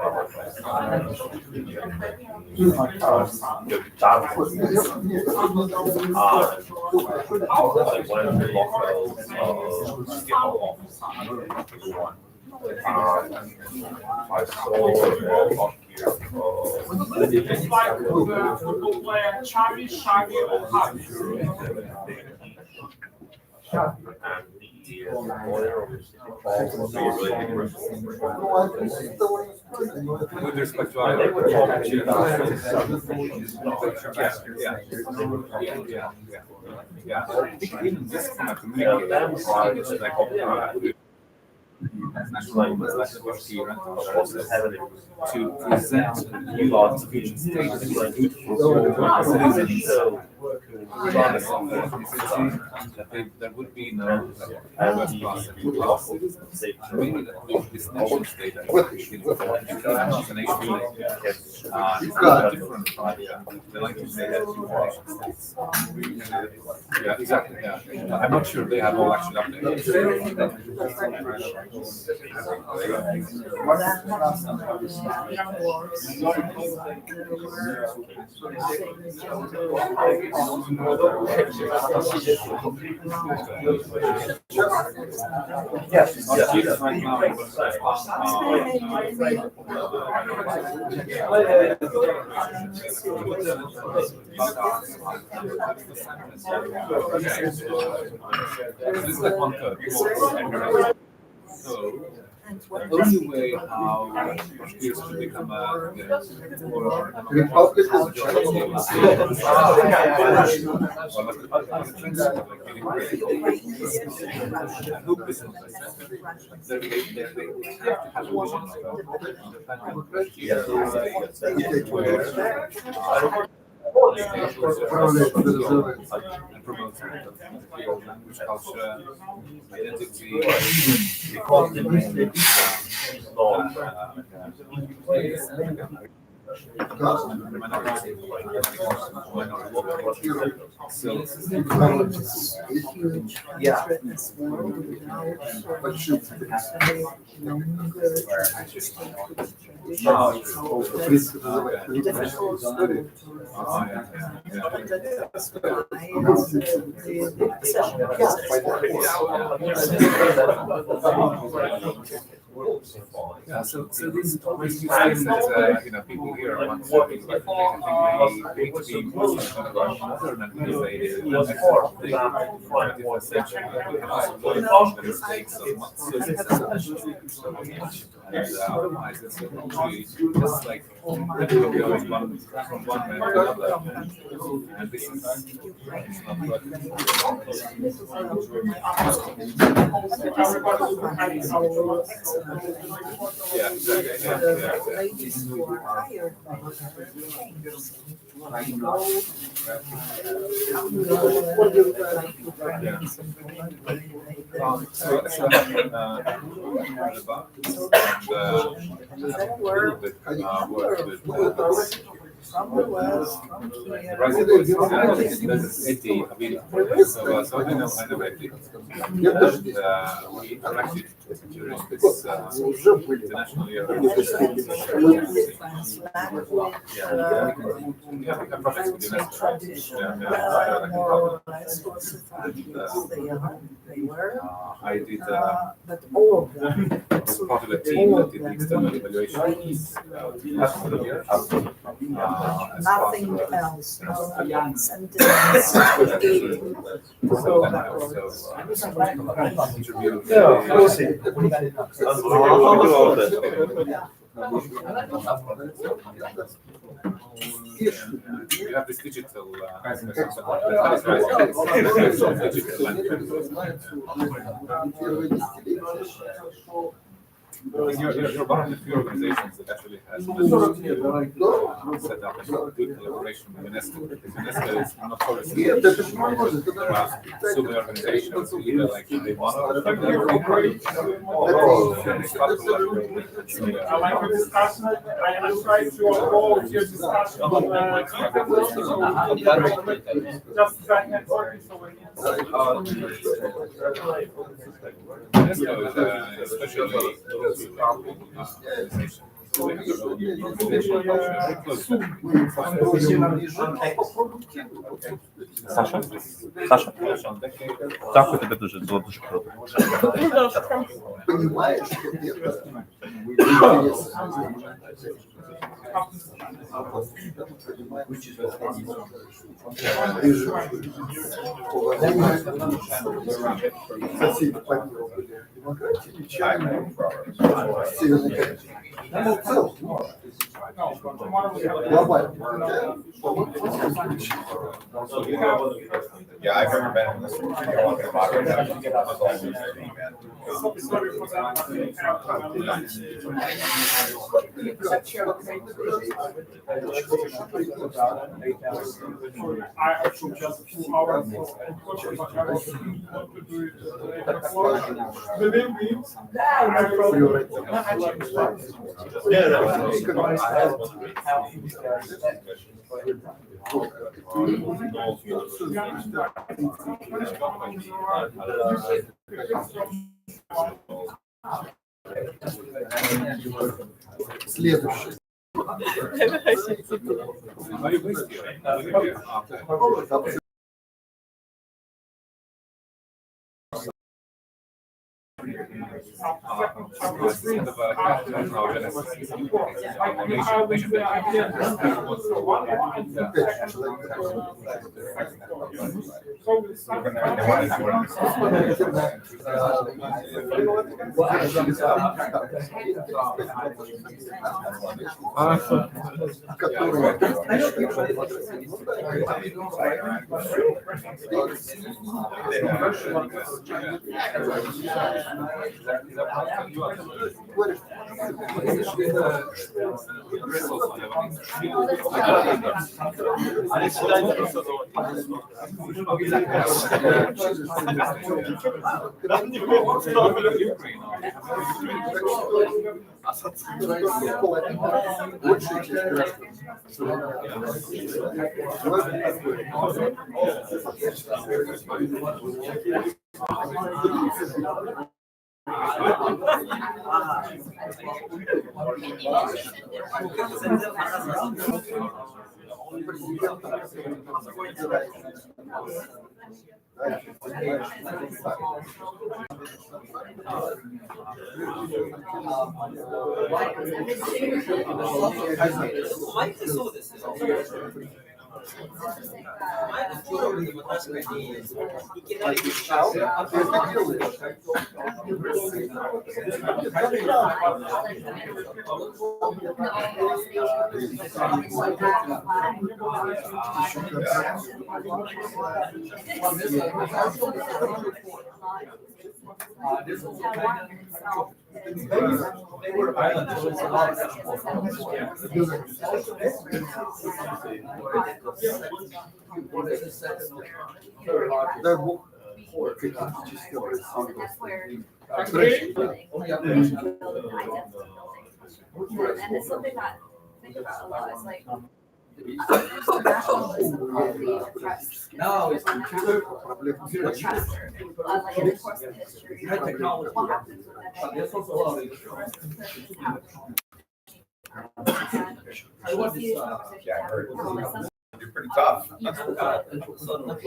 It's like football player Xavi or Javi. With respect to even this kind of communication, national movements to present a new constitution state as good for all citizens, regardless of ethnicity, that there would be no first class and middle class citizens. Really, that this nation state is a nation state. It's different from they like to say that nation states. Yeah, exactly. Yeah. I'm not sure they have all actually updated. So, the only way how Bashkirs should become a Republic and promote language, culture, identity, Yeah. Yeah, so these always use things that people here want to be need to be more modern and innovative and accept the 21st century the mistakes of and otherwise it's actually just like going from one man to another, and this is it's not yeah, exactly. Ladies who are hired by kings. From the west, from here. Eddie, I mean, so I know Eddie. We interacted during this international year. I did but all of them, part of a team that did the external evaluation. Nothing else, no sentence. We have this digital you're one of the few organizations that actually has set up a good collaboration with UNESCO. Because UNESCO is notoriously super organizations, either like they want to especially Саша? Саша? Так, у тебя тоже было дуже круто. Понимаешь, что соседи поддерживали демократию, нечаянно Северной Корее. Глобально. Yeah, I've never been in this one. You don't want to moderate that. Следующий. And it's something that I think about a lot. It's like nationalism of the oppressed. No, it's trust. Like in the course of history, what happens You're pretty tough. That's why sometimes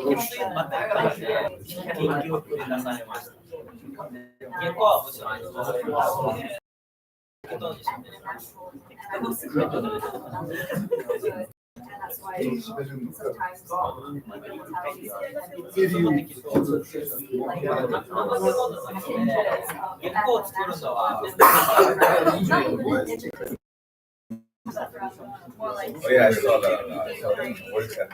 Oh yeah, I saw that on voice chat.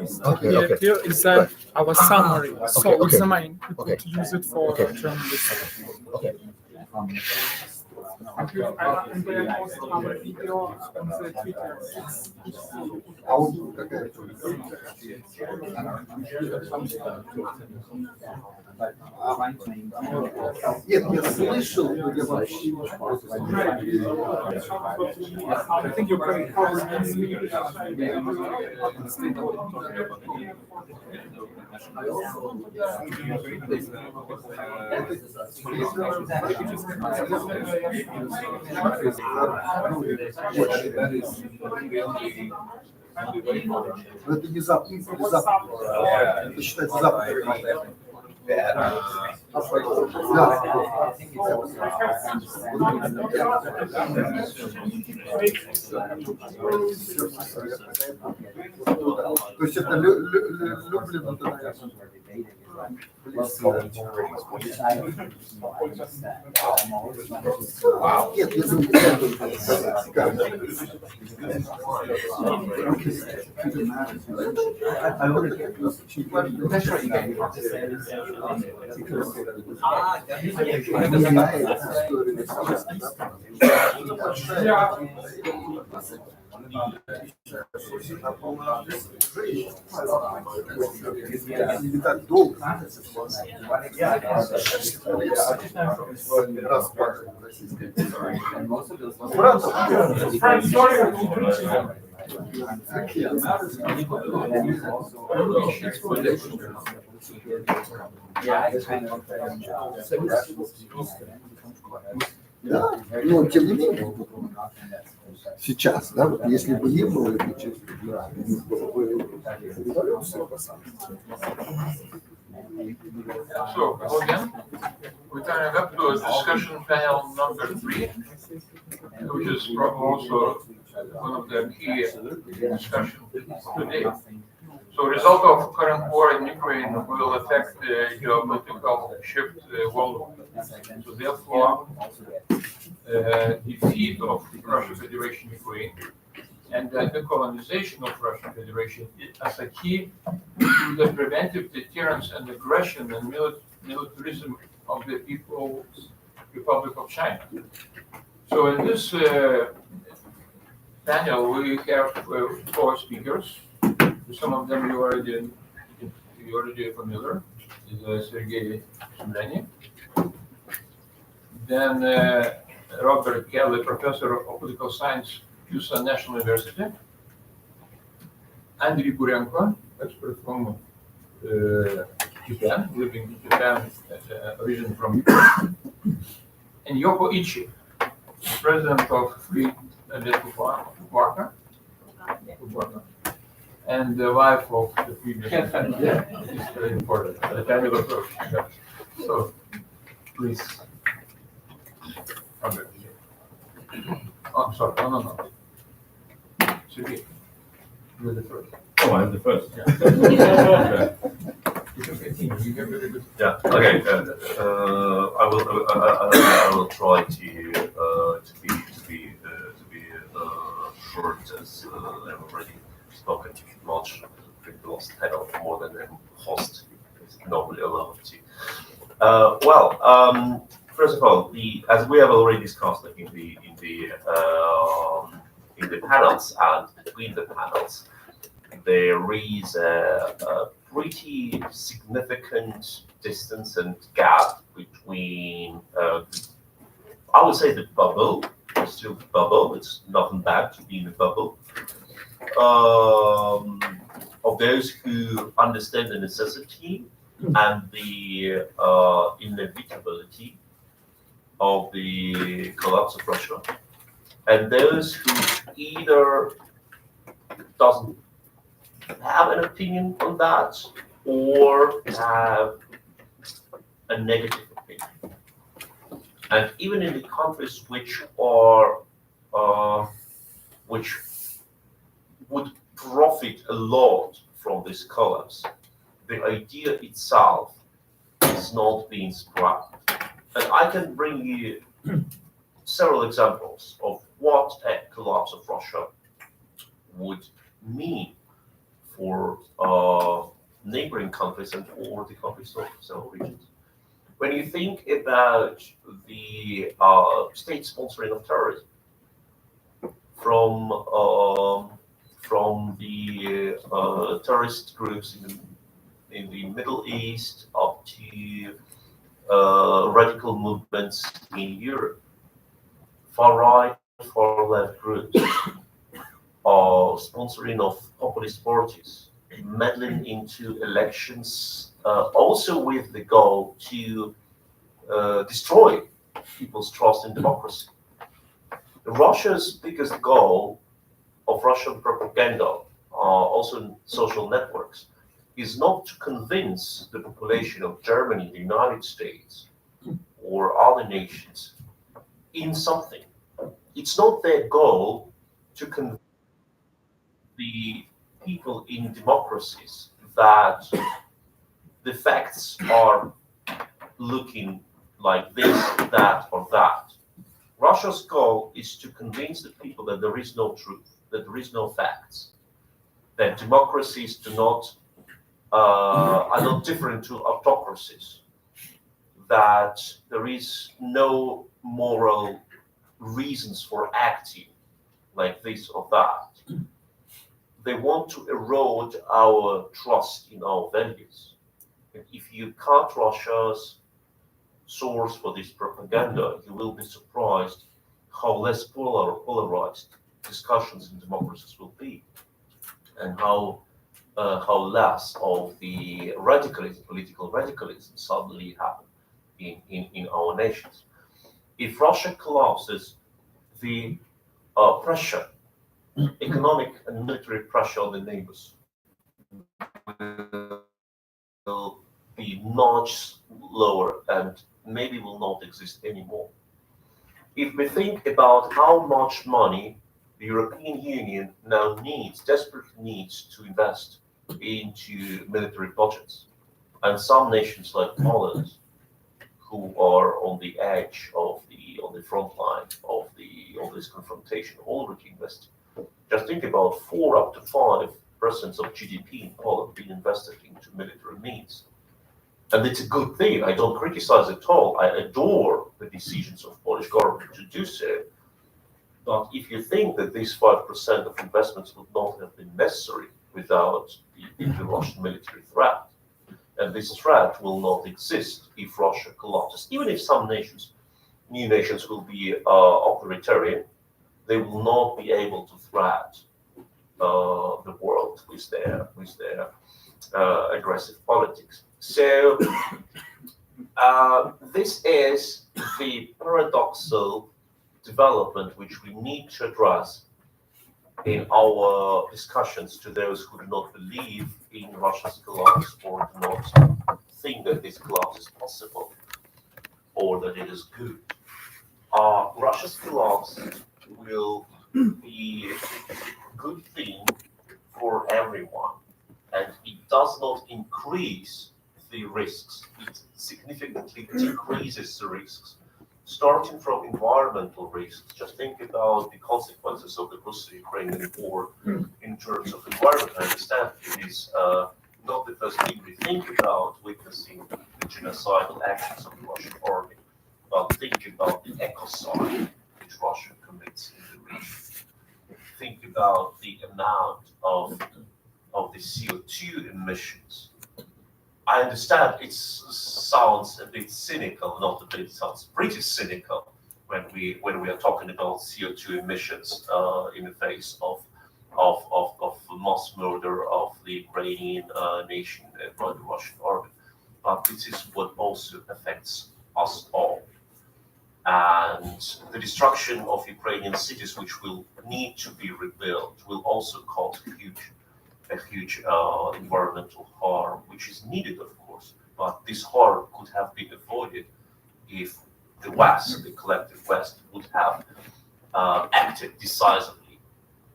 So the idea is that our summary, so examine, we could use it for journalism. Okay. And then also our video on the Twitter. I think you're pretty close. Это не Запад, это Запад. Это считается Запад. То есть это люблено. Нет, я думаю, не так долго. Да, но тем не менее, сейчас, да, вот если бы не было этой было бы революция, на самом деле. So, again, we're coming up to discussion panel number 3, which is probably also one of the key discussions today. So, result of current war in Ukraine will affect the geopolitical shift worldwide. So, therefore, defeat of Russian Federation Ukraine and the decolonization of Russian Federation as a key to the preventive deterrence and aggression and militarism of the People's Republic of China. So in this panel, we have 4 speakers. Some of them you already are familiar. Is Sergei Shemleny. Then Robert Kelly, professor of political science, Kyushu National University. Andriy Burenko, expert from Japan, living in Japan, origin from Ukraine. And Yoko Ichi, president of Free Fukuoka, and the wife of the previous. It's very important. The family approach. So, please. Okay. Oh, I'm sorry. No. Sergey, you're the first. Oh, I'm the first. Yeah. Okay. You can continue. You have very good. Yeah. Okay. I will try to be short, as I've already spoken much. The last panel more than a host is normally allowed to. First of all, as we have already discussed in the panels and between the panels, there is a pretty significant distance and gap between, I would say, the bubble. It's still the bubble. It's nothing bad to be in the bubble. Of those who understand the necessity and the inevitability of the collapse of Russia, and those who either doesn't have an opinion on that or have a negative opinion. And even in the countries which would profit a lot from this collapse, the idea itself is not being scrapped. And I can bring you several examples of what a collapse of Russia would mean for neighboring countries and for the countries of several regions. When you think about the state sponsoring of terrorism, from the terrorist groups in the Middle East up to radical movements in Europe, far right, far left groups, sponsoring of populist parties, meddling into elections, also with the goal to destroy people's trust in democracy. Russia's biggest goal of Russian propaganda, also in social networks, is not to convince the population of Germany, the United States, or other nations in something. It's not their goal to convince the people in democracies that the facts are looking like this, that, or that. Russia's goal is to convince the people that there is no truth, that there is no facts, that democracies are not different to autocracies, that there is no moral reasons for acting like this or that. They want to erode our trust in our values. And if you cut Russia's source for this propaganda, you will be surprised how less polarized discussions in democracies will be, and how less of the radicalism, political radicalism, suddenly happen in our nations. If Russia collapses, the pressure, economic and military pressure on the neighbors will be much lower and maybe will not exist anymore. If we think about how much money the European Union now desperately needs to invest into military budgets, and some nations like Poland, who are on the edge of on the front line of this confrontation, already invested. Just think about 4 up to 5% of GDP in Poland being invested into military needs. And it's a good thing. I don't criticize it at all. I adore the decisions of Polish government to do so. But if you think that these 5% of investments would not have been necessary without the Russian military threat, and this threat will not exist if Russia collapses, even if some nations, new nations, will be authoritarian, they will not be able to threat the world with their aggressive politics. So this is the paradoxical development which we need to address in our discussions to those who do not believe in Russia's collapse or do not think that this collapse is possible or that it is good. Russia's collapse will be a good thing for everyone, and it does not increase the risks. It significantly decreases the risks, starting from environmental risks. Just think about the consequences of the Russo-Ukrainian war in terms of environment. I understand it is not the first thing we think about witnessing the genocidal actions of the Russian army, but think about the ecocide which Russia commits in the region. Think about the amount of the CO2 emissions. I understand it sounds a bit cynical, not a bit, it sounds pretty cynical when we are talking about CO2 emissions in the face of mass murder of the Ukrainian nation by the Russian army. But this is what also affects us all. And the destruction of Ukrainian cities, which will need to be rebuilt, will also cause a huge environmental harm, which is needed, of course. But this harm could have been avoided if the West, the collective West, would have acted decisively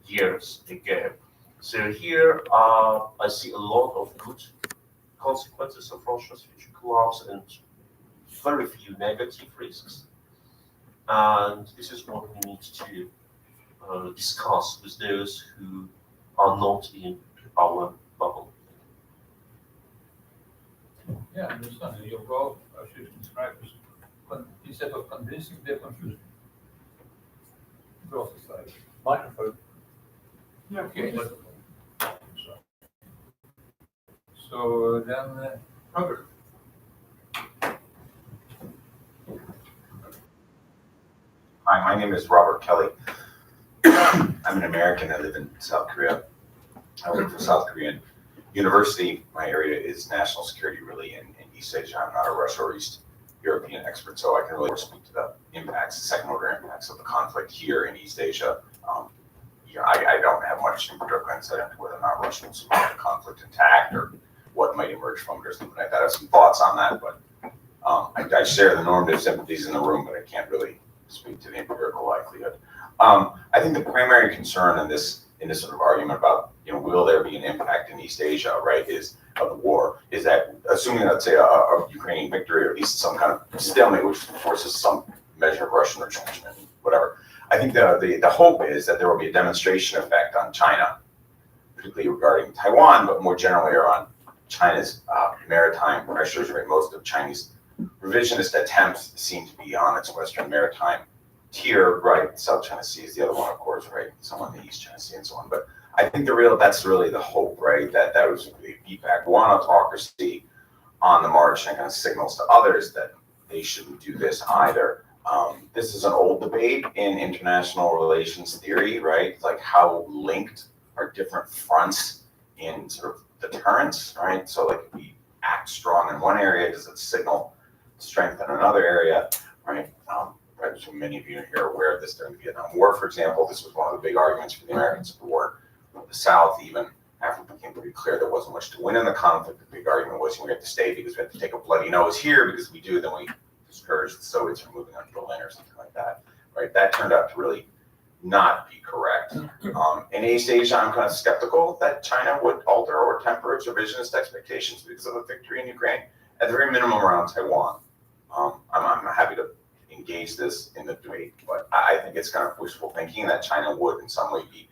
years ago. So here I see a lot of good consequences of Russia's future collapse and very few negative risks. And this is what we need to discuss with those who are not in our bubble. Yeah, I understand. Your goal, as you described, is instead of convincing, they're confusing. Go aside. Microphone. Yeah, okay. So then, Robert. Hi, my name is Robert Kelly. I'm an American. I live in South Korea. I work for South Korean University. My area is national security, really, in East Asia. I'm not a Russia or East European expert, so I can really speak to the impacts, the second-order impacts of the conflict here in East Asia. I don't have much direct insight into whether or not Russia will survive the conflict intact or what might emerge from it or something like that. I have some thoughts on that, but I share the normative sympathies in the room, but I can't really speak to the empirical likelihood. I think the primary concern in this sort of argument about, will there be an impact in East Asia, right, of the war, is that assuming, let's say, a Ukrainian victory or at least some kind of stalemate, which forces some measure of Russian retrenchment, whatever. I think the hope is that there will be a demonstration effect on China, particularly regarding Taiwan, but more generally around China's maritime pressures, right? Most of Chinese revisionist attempts seem to be on its Western maritime tier, right? South China Sea is the other one, of course, right? Some on the East China Sea and so on. But I think that's really the hope, right? That was the feedback. One autocracy on the march and kind of signals to others that they shouldn't do this either. This is an old debate in international relations theory, right? It's like how linked are different fronts in sort of deterrence, right? So like if we act strong in one area, does it signal strength in another area, right? assume many of you here are aware of this during the Vietnam War, for example. This was one of the big arguments for the Americans at the war. The South, even after it became pretty clear there wasn't much to win in the conflict, the big argument was we have to stay because we have to take a bloody nose here, because if we do, then we discourage the Soviets from moving on Berlin or something like that, right? That turned out to really not be correct. In East Asia, I'm kind of skeptical that China would alter or temper its revisionist expectations because of the victory in Ukraine, at the very minimum around Taiwan. I'm happy to engage this in the debate, but I think it's kind of wishful thinking that China would in some way be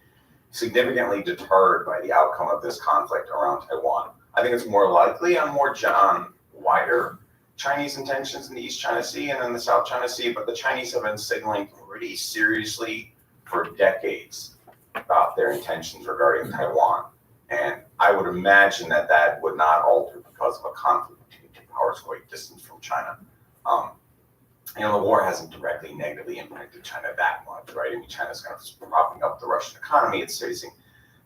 significantly deterred by the outcome of this conflict around Taiwan. I think it's more likely on wider Chinese intentions in the East China Sea and in the South China Sea, but the Chinese have been signaling pretty seriously for decades about their intentions regarding Taiwan. And I would imagine that that would not alter because of a conflict between two powers quite distant from China. The war hasn't directly negatively impacted China that much, right? I mean, China's kind of propping up the Russian economy. It's facing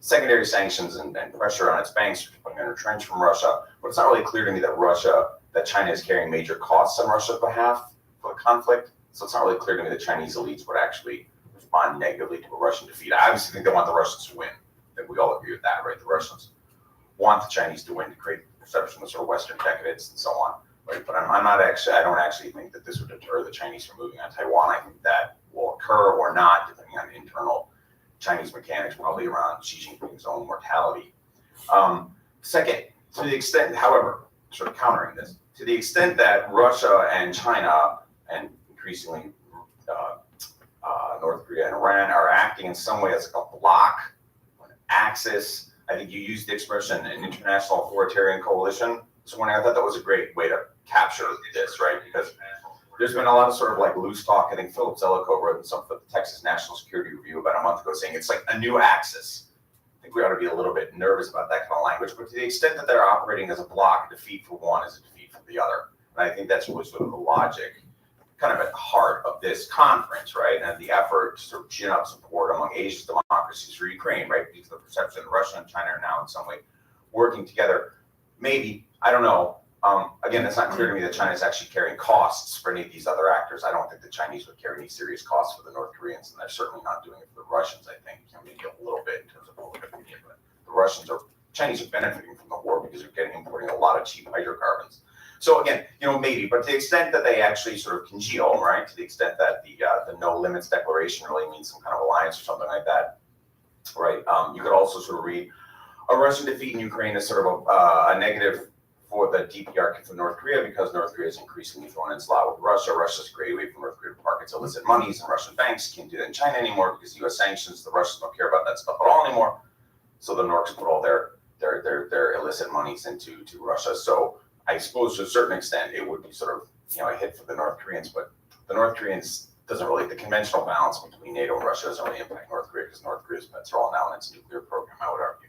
secondary sanctions and pressure on its banks, putting under trench from Russia. But it's not really clear to me that China is carrying major costs on Russia's behalf for the conflict. So it's not really clear to me that Chinese elites would actually respond negatively to a Russian defeat. I obviously think they want the Russians to win. I think we all agree with that, right? The Russians want the Chinese to win to create the perception of sort of Western decadence and so on. Right? But I don't actually think that this would deter the Chinese from moving on Taiwan. I think that will occur or not, depending on internal Chinese mechanics, probably around Xi Jinping's own mortality. Second, to the extent, however, sort of countering this, to the extent that Russia and China, and increasingly North Korea and Iran, are acting in some way as like a bloc, an axis, I think you used the expression an international authoritarian coalition. So when I thought that was a great way to capture this, right? Because there's been a lot of sort of like loose talk. I think Philip Zelikow wrote in something for the Texas National Security Review about a month ago saying it's like a new axis. I think we ought to be a little bit nervous about that kind of language, but to the extent that they're operating as a bloc, a defeat for one is a defeat for the other. And I think that's really sort of the logic kind of at the heart of this conference, right? And the effort to sort of gin up support among Asia's democracies for Ukraine, right? Because the perception that Russia and China are now in some way working together. Maybe, I don't know. Again, it's not clear to me that China is actually carrying costs for any of these other actors. I don't think the Chinese would carry any serious costs for the North Koreans, and they're certainly not doing it for the Russians, I think. Maybe a little bit in terms of public opinion, but the Chinese are benefiting from the war because they're importing a lot of cheap hydrocarbons. So again, maybe, but to the extent that they actually sort of congeal, right? To the extent that the no limits declaration really means some kind of alliance or something like that, right? You could also sort of read a Russian defeat in Ukraine as sort of a negative for the DPR for North Korea, because North Korea is increasingly thrown in slot with Russia. Russia's a great way for North Korea to park its illicit monies, and Russian banks can't do that in China anymore because U.S. sanctions. The Russians don't care about that stuff at all anymore. So the Norks put all their illicit monies into Russia. So I suppose to a certain extent it would be sort of a hit for the North Koreans, but the North Koreans doesn't really, the conventional balance between NATO and Russia doesn't really impact North Korea because North Korea's bets are all now in its nuclear program, I would argue.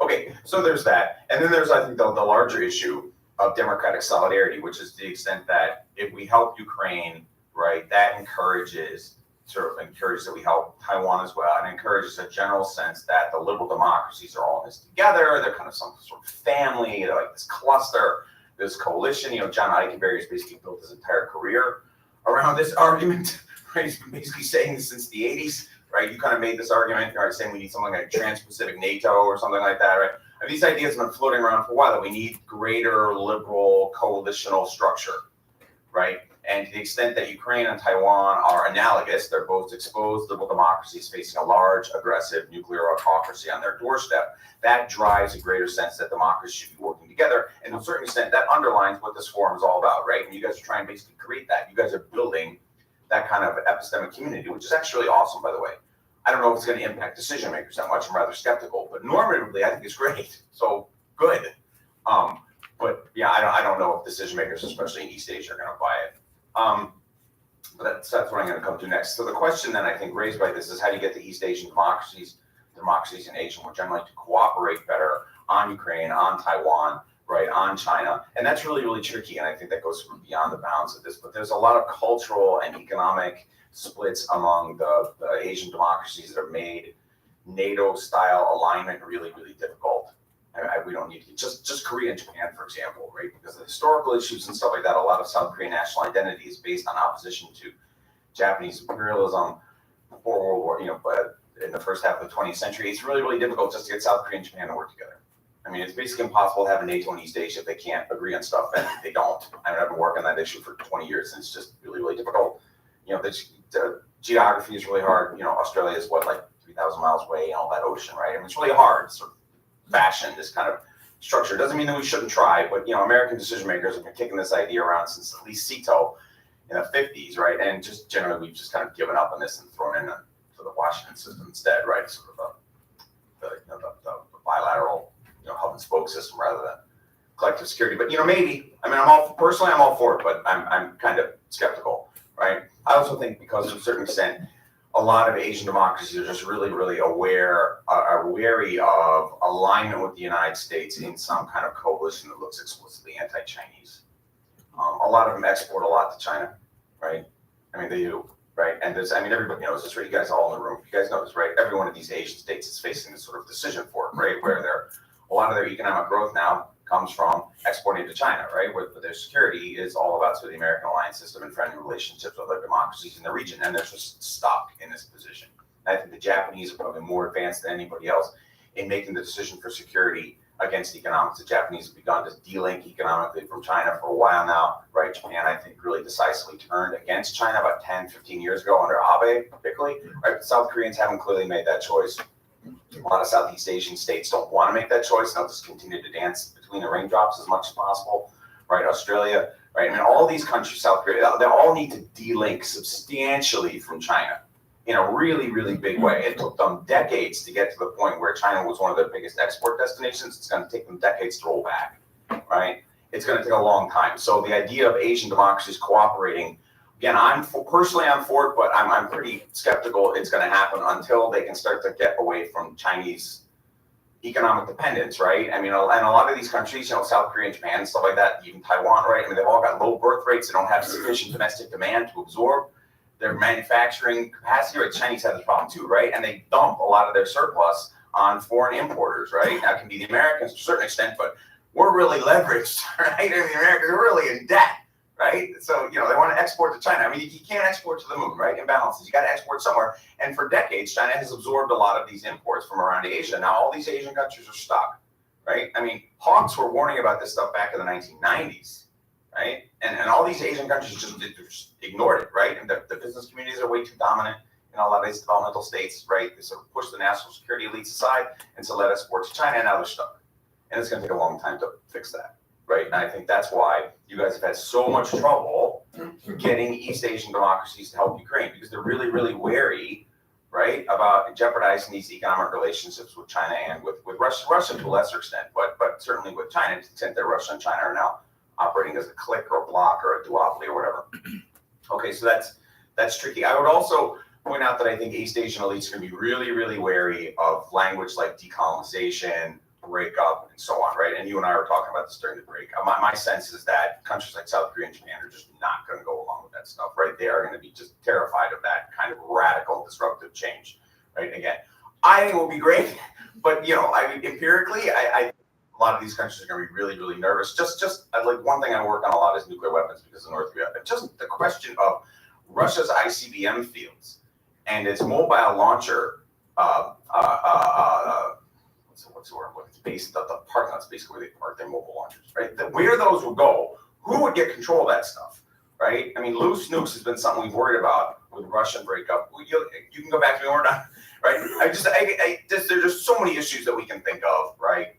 Okay, so there's that. And then there's, I think, the larger issue of democratic solidarity, which is to the extent that if we help Ukraine, right, that encourages that we help Taiwan as well, and encourages a general sense that the liberal democracies are all in this together. They're kind of some sort of family, they're like this cluster, this coalition. John Eichenberry has basically built his entire career around this argument, right? He's been basically saying this since the 80s. Right, you kind of made this argument, right, saying we need something like Trans-Pacific NATO or something like that, right? And these ideas have been floating around for a while that we need greater liberal coalitional structure, right? And to the extent that Ukraine and Taiwan are analogous, they're both exposed liberal democracies facing a large, aggressive nuclear autocracy on their doorstep. That drives a greater sense that democracies should be working together. And to a certain extent, that underlines what this forum is all about, right? And you guys are trying to basically create that. You guys are building that kind of epistemic community, which is actually awesome, by the way. I don't know if it's going to impact decision makers that much. I'm rather skeptical, but normatively, I think it's great. So good. But yeah, I don't know if decision makers, especially in East Asia, are going to buy it. But that's what I'm going to come to next. So the question then I think raised by this is how do you get the East Asian democracies in Asia more generally to cooperate better on Ukraine, on Taiwan, right, on China. And that's really, really tricky. And I think that goes beyond the bounds of this. But there's a lot of cultural and economic splits among the Asian democracies that have made NATO-style alignment really, really difficult. We don't need to, just Korea and Japan, for example, right? Because of the historical issues and stuff like that, a lot of South Korean national identity is based on opposition to Japanese imperialism before World War, but in the first half of the 20th century, it's really, really difficult just to get South Korea and Japan to work together. I mean, it's basically impossible to have a NATO in East Asia if they can't agree on stuff, and they don't. I mean, I've been working on that issue for 20 years, and it's just really, really difficult. The geography is really hard. Australia is like 3,000 miles away and all that ocean, right? I mean, it's really hard to sort of fashion this kind of structure. Doesn't mean that we shouldn't try, but American decision makers have been kicking this idea around since at least Sito in the 50s, right? And just generally, we've just kind of given up on this and thrown in to the Washington system instead, right? Sort of the bilateral, hub and spoke system rather than collective security. But maybe. I mean, I'm all for it, but I'm kind of skeptical, right? I also think because to a certain extent, a lot of Asian democracies are just really, really are wary of alignment with the United States in some kind of coalition that looks explicitly anti-Chinese. A lot of them export a lot to China, right? I mean, they do, right? And everybody knows this, right? You guys all in the room, you guys know this, right? Every one of these Asian states is facing this sort of decision for it, right? Where a lot of their economic growth now comes from exporting to China, right? Where their security is all about sort of the American alliance system and friendly relationships with other democracies in the region, and they're just stuck in this position. And I think the Japanese are probably more advanced than anybody else in making the decision for security against economics. The Japanese have begun to de-link economically from China for a while now, right? Japan, I think, really decisively turned against China about 10, 15 years ago under Abe, particularly, right? The South Koreans haven't clearly made that choice. A lot of Southeast Asian states don't want to make that choice. They'll just continue to dance between the raindrops as much as possible, right? Australia, right? I mean, all these countries, South Korea, they all need to de-link substantially from China in a really, really big way. It took them decades to get to the point where China was one of their biggest export destinations. It's going to take them decades to roll back, right? It's going to take a long time. So the idea of Asian democracies cooperating, again, I'm for it, but I'm pretty skeptical it's going to happen until they can start to get away from Chinese economic dependence, right? I mean, and a lot of these countries, South Korea and Japan, stuff like that, even Taiwan, right? I mean, they've all got low birth rates. They don't have sufficient domestic demand to absorb their manufacturing capacity, right? Chinese have this problem too, right? And they dump a lot of their surplus on foreign importers, right? That can be the Americans to a certain extent, but we're really leveraged, right? I mean, the Americans are really in debt, right? So, they want to export to China. I mean, you can't export to the moon, right? Imbalances. You got to export somewhere. And for decades, China has absorbed a lot of these imports from around Asia. Now, all these Asian countries are stuck, right? I mean, hawks were warning about this stuff back in the 1990s, right? And all these Asian countries just ignored it, right? And the business communities are way too dominant in a lot of these developmental states, right? They sort of push the national security elites aside and so let us export to China, and now they're stuck. And it's going to take a long time to fix that, right? And I think that's why you guys have had so much trouble getting East Asian democracies to help Ukraine, because they're really, really wary, right, about jeopardizing these economic relationships with China and with Russia to a lesser extent, but certainly with China, to the extent that Russia and China are now operating as a clique or a bloc or a duopoly or whatever. Okay, so that's tricky. I would also point out that I think East Asian elites are going to be really, really wary of language like decolonization, breakup, and so on, right? And you and I were talking about this during the break. My sense is that countries like South Korea and Japan are just not going to go along with that stuff, right? They are going to be just terrified of that kind of radical, disruptive change, right? Again, I think it will be great, but I mean, empirically, I a lot of these countries are going to be really, really nervous. Just like one thing I work on a lot is nuclear weapons because of North Korea. But just the question of Russia's ICBM fields and its mobile launcher, what's the word? It's based the parking lot's basically where they park their mobile launchers, right? Where those would go, who would get control of that stuff, right? I mean, loose nukes has been something we've worried about with Russian breakup. You can go back to me when we're done, right? There's just so many issues that we can think of, right?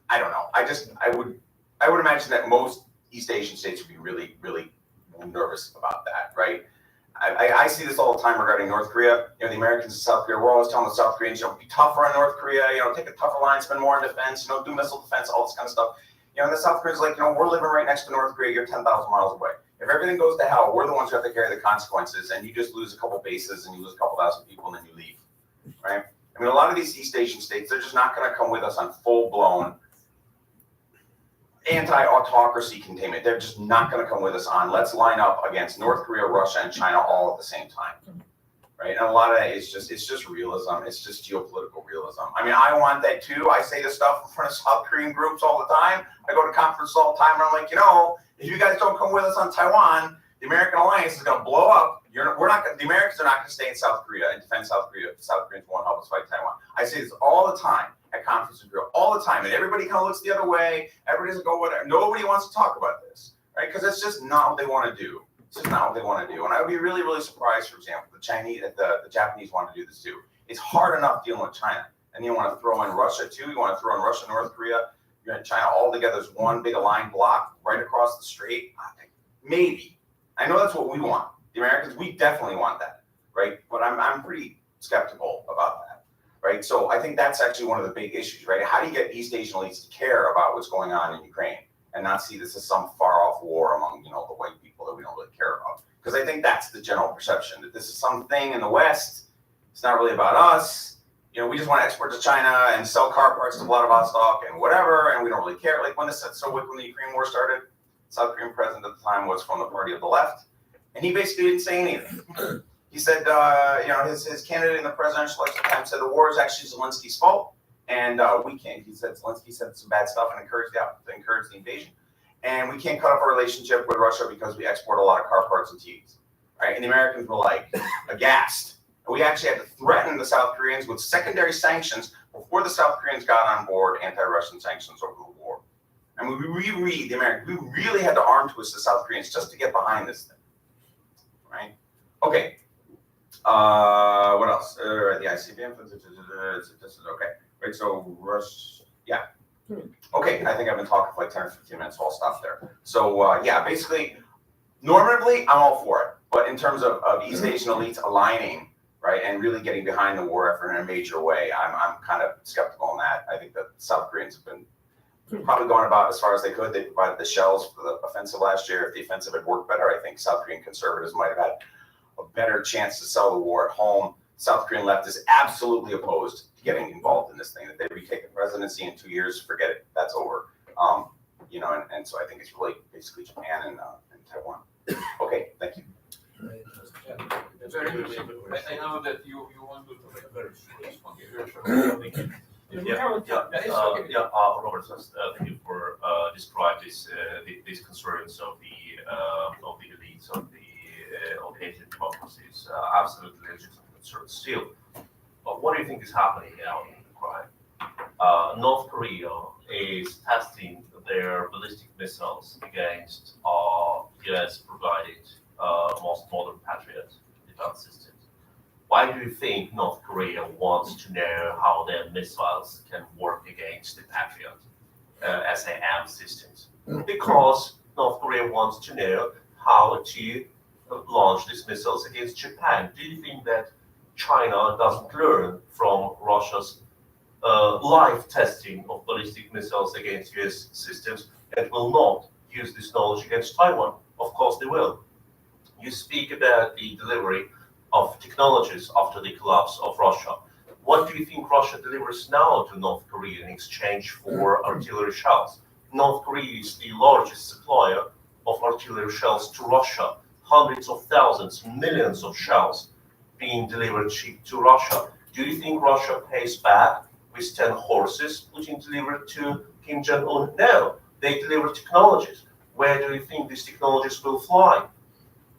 I don't know. I would imagine that most East Asian states would be really, really nervous about that, right? I see this all the time regarding North Korea. The Americans in South Korea, we're always telling the South Koreans, be tougher on North Korea, take a tougher line, spend more on defense, do missile defense, all this kind of stuff. And the South Koreans like, we're living right next to North Korea, you're 10,000 miles away. If everything goes to hell, we're the ones who have to carry the consequences, and you just lose a couple bases and you lose a couple thousand people and then you leave, right? I mean, a lot of these East Asian states, they're just not going to come with us on full-blown anti-autocracy containment. They're just not going to come with us on let's line up against North Korea, Russia, and China all at the same time, right? And a lot of that is it's just realism. It's just geopolitical realism. I mean, I want that too. I say this stuff in front of South Korean groups all the time. I go to conferences all the time, and I'm like, if you guys don't come with us on Taiwan, the American alliance is going to blow up. The Americans are not going to stay in South Korea and defend South Korea if the South Koreans won't help us fight Taiwan. I say this all the time at conferences in Korea, all the time, and everybody kind of looks the other way. Everybody doesn't go whatever. Nobody wants to talk about this, right? Because it's just not what they want to do. It's just not what they want to do. And I would be really, really surprised, for example, the Japanese want to do this too. It's hard enough dealing with China, and you want to throw in Russia too. You want to throw in Russia, North Korea, you're in China all together as one big aligned block right across the strait. Maybe. I know that's what we want. The Americans, we definitely want that, right? But I'm pretty skeptical about that, right? So I think that's actually one of the big issues, right? How do you get East Asian elites to care about what's going on in Ukraine and not see this as some far-off war among, the white people that we don't really care about? Because I think that's the general perception, that this is something in the West. It's not really about us. We just want to export to China and sell car parts to Vladivostok and whatever, and we don't really care. Like when the Ukraine war started, South Korean president at the time was from the party of the left, and he basically didn't say anything. He said, his candidate in the presidential election at the time said the war is actually Zelensky's fault, and we can't. He said Zelensky said some bad stuff and encouraged the invasion, and we can't cut off our relationship with Russia because we export a lot of car parts and TVs, right? And the Americans were like aghast. And we actually had to threaten the South Koreans with secondary sanctions before the South Koreans got on board anti-Russian sanctions over the war. And we really had to arm twist the South Koreans just to get behind this thing, right? Okay. What else? The ICBM. This is okay. Right. So yeah. Okay. I think I've been talking for like 10 or 15 minutes, so I'll stop there. So yeah, basically, normatively, I'm all for it. But in terms of East Asian elites aligning, right, and really getting behind the war effort in a major way, I'm kind of skeptical on that. I think that South Koreans have been probably going about as far as they could. They provided the shells for the offensive last year. If the offensive had worked better, I think South Korean conservatives might have had a better chance to sell the war at home. South Korean left is absolutely opposed to getting involved in this thing. If they retake the presidency in 2 years, forget it. That's over. And so I think it's really basically Japan and Taiwan. Okay, thank you. I know that you want to respond. Robert, thank you for describing these concerns of the elites of the Asian democracies. Absolutely legitimate concerns still. But what do you think is happening now in Ukraine? North Korea is testing their ballistic missiles against US provided most modern Patriot defense systems. Why do you think North Korea wants to know how their missiles can work against the Patriot SAM systems? Because North Korea wants to know how to launch these missiles against Japan. Do you think that China doesn't learn from Russia's live testing of ballistic missiles against US systems and will not use this knowledge against Taiwan? Of course they will. You speak about the delivery of technologies after the collapse of Russia. What do you think Russia delivers now to North Korea in exchange for artillery shells? North Korea is the largest supplier of artillery shells to Russia. Hundreds of thousands, millions of shells being delivered to Russia. Do you think Russia pays back with 10 horses being delivered to Kim Jong-un? No, they deliver technologies. Where do you think these technologies will fly?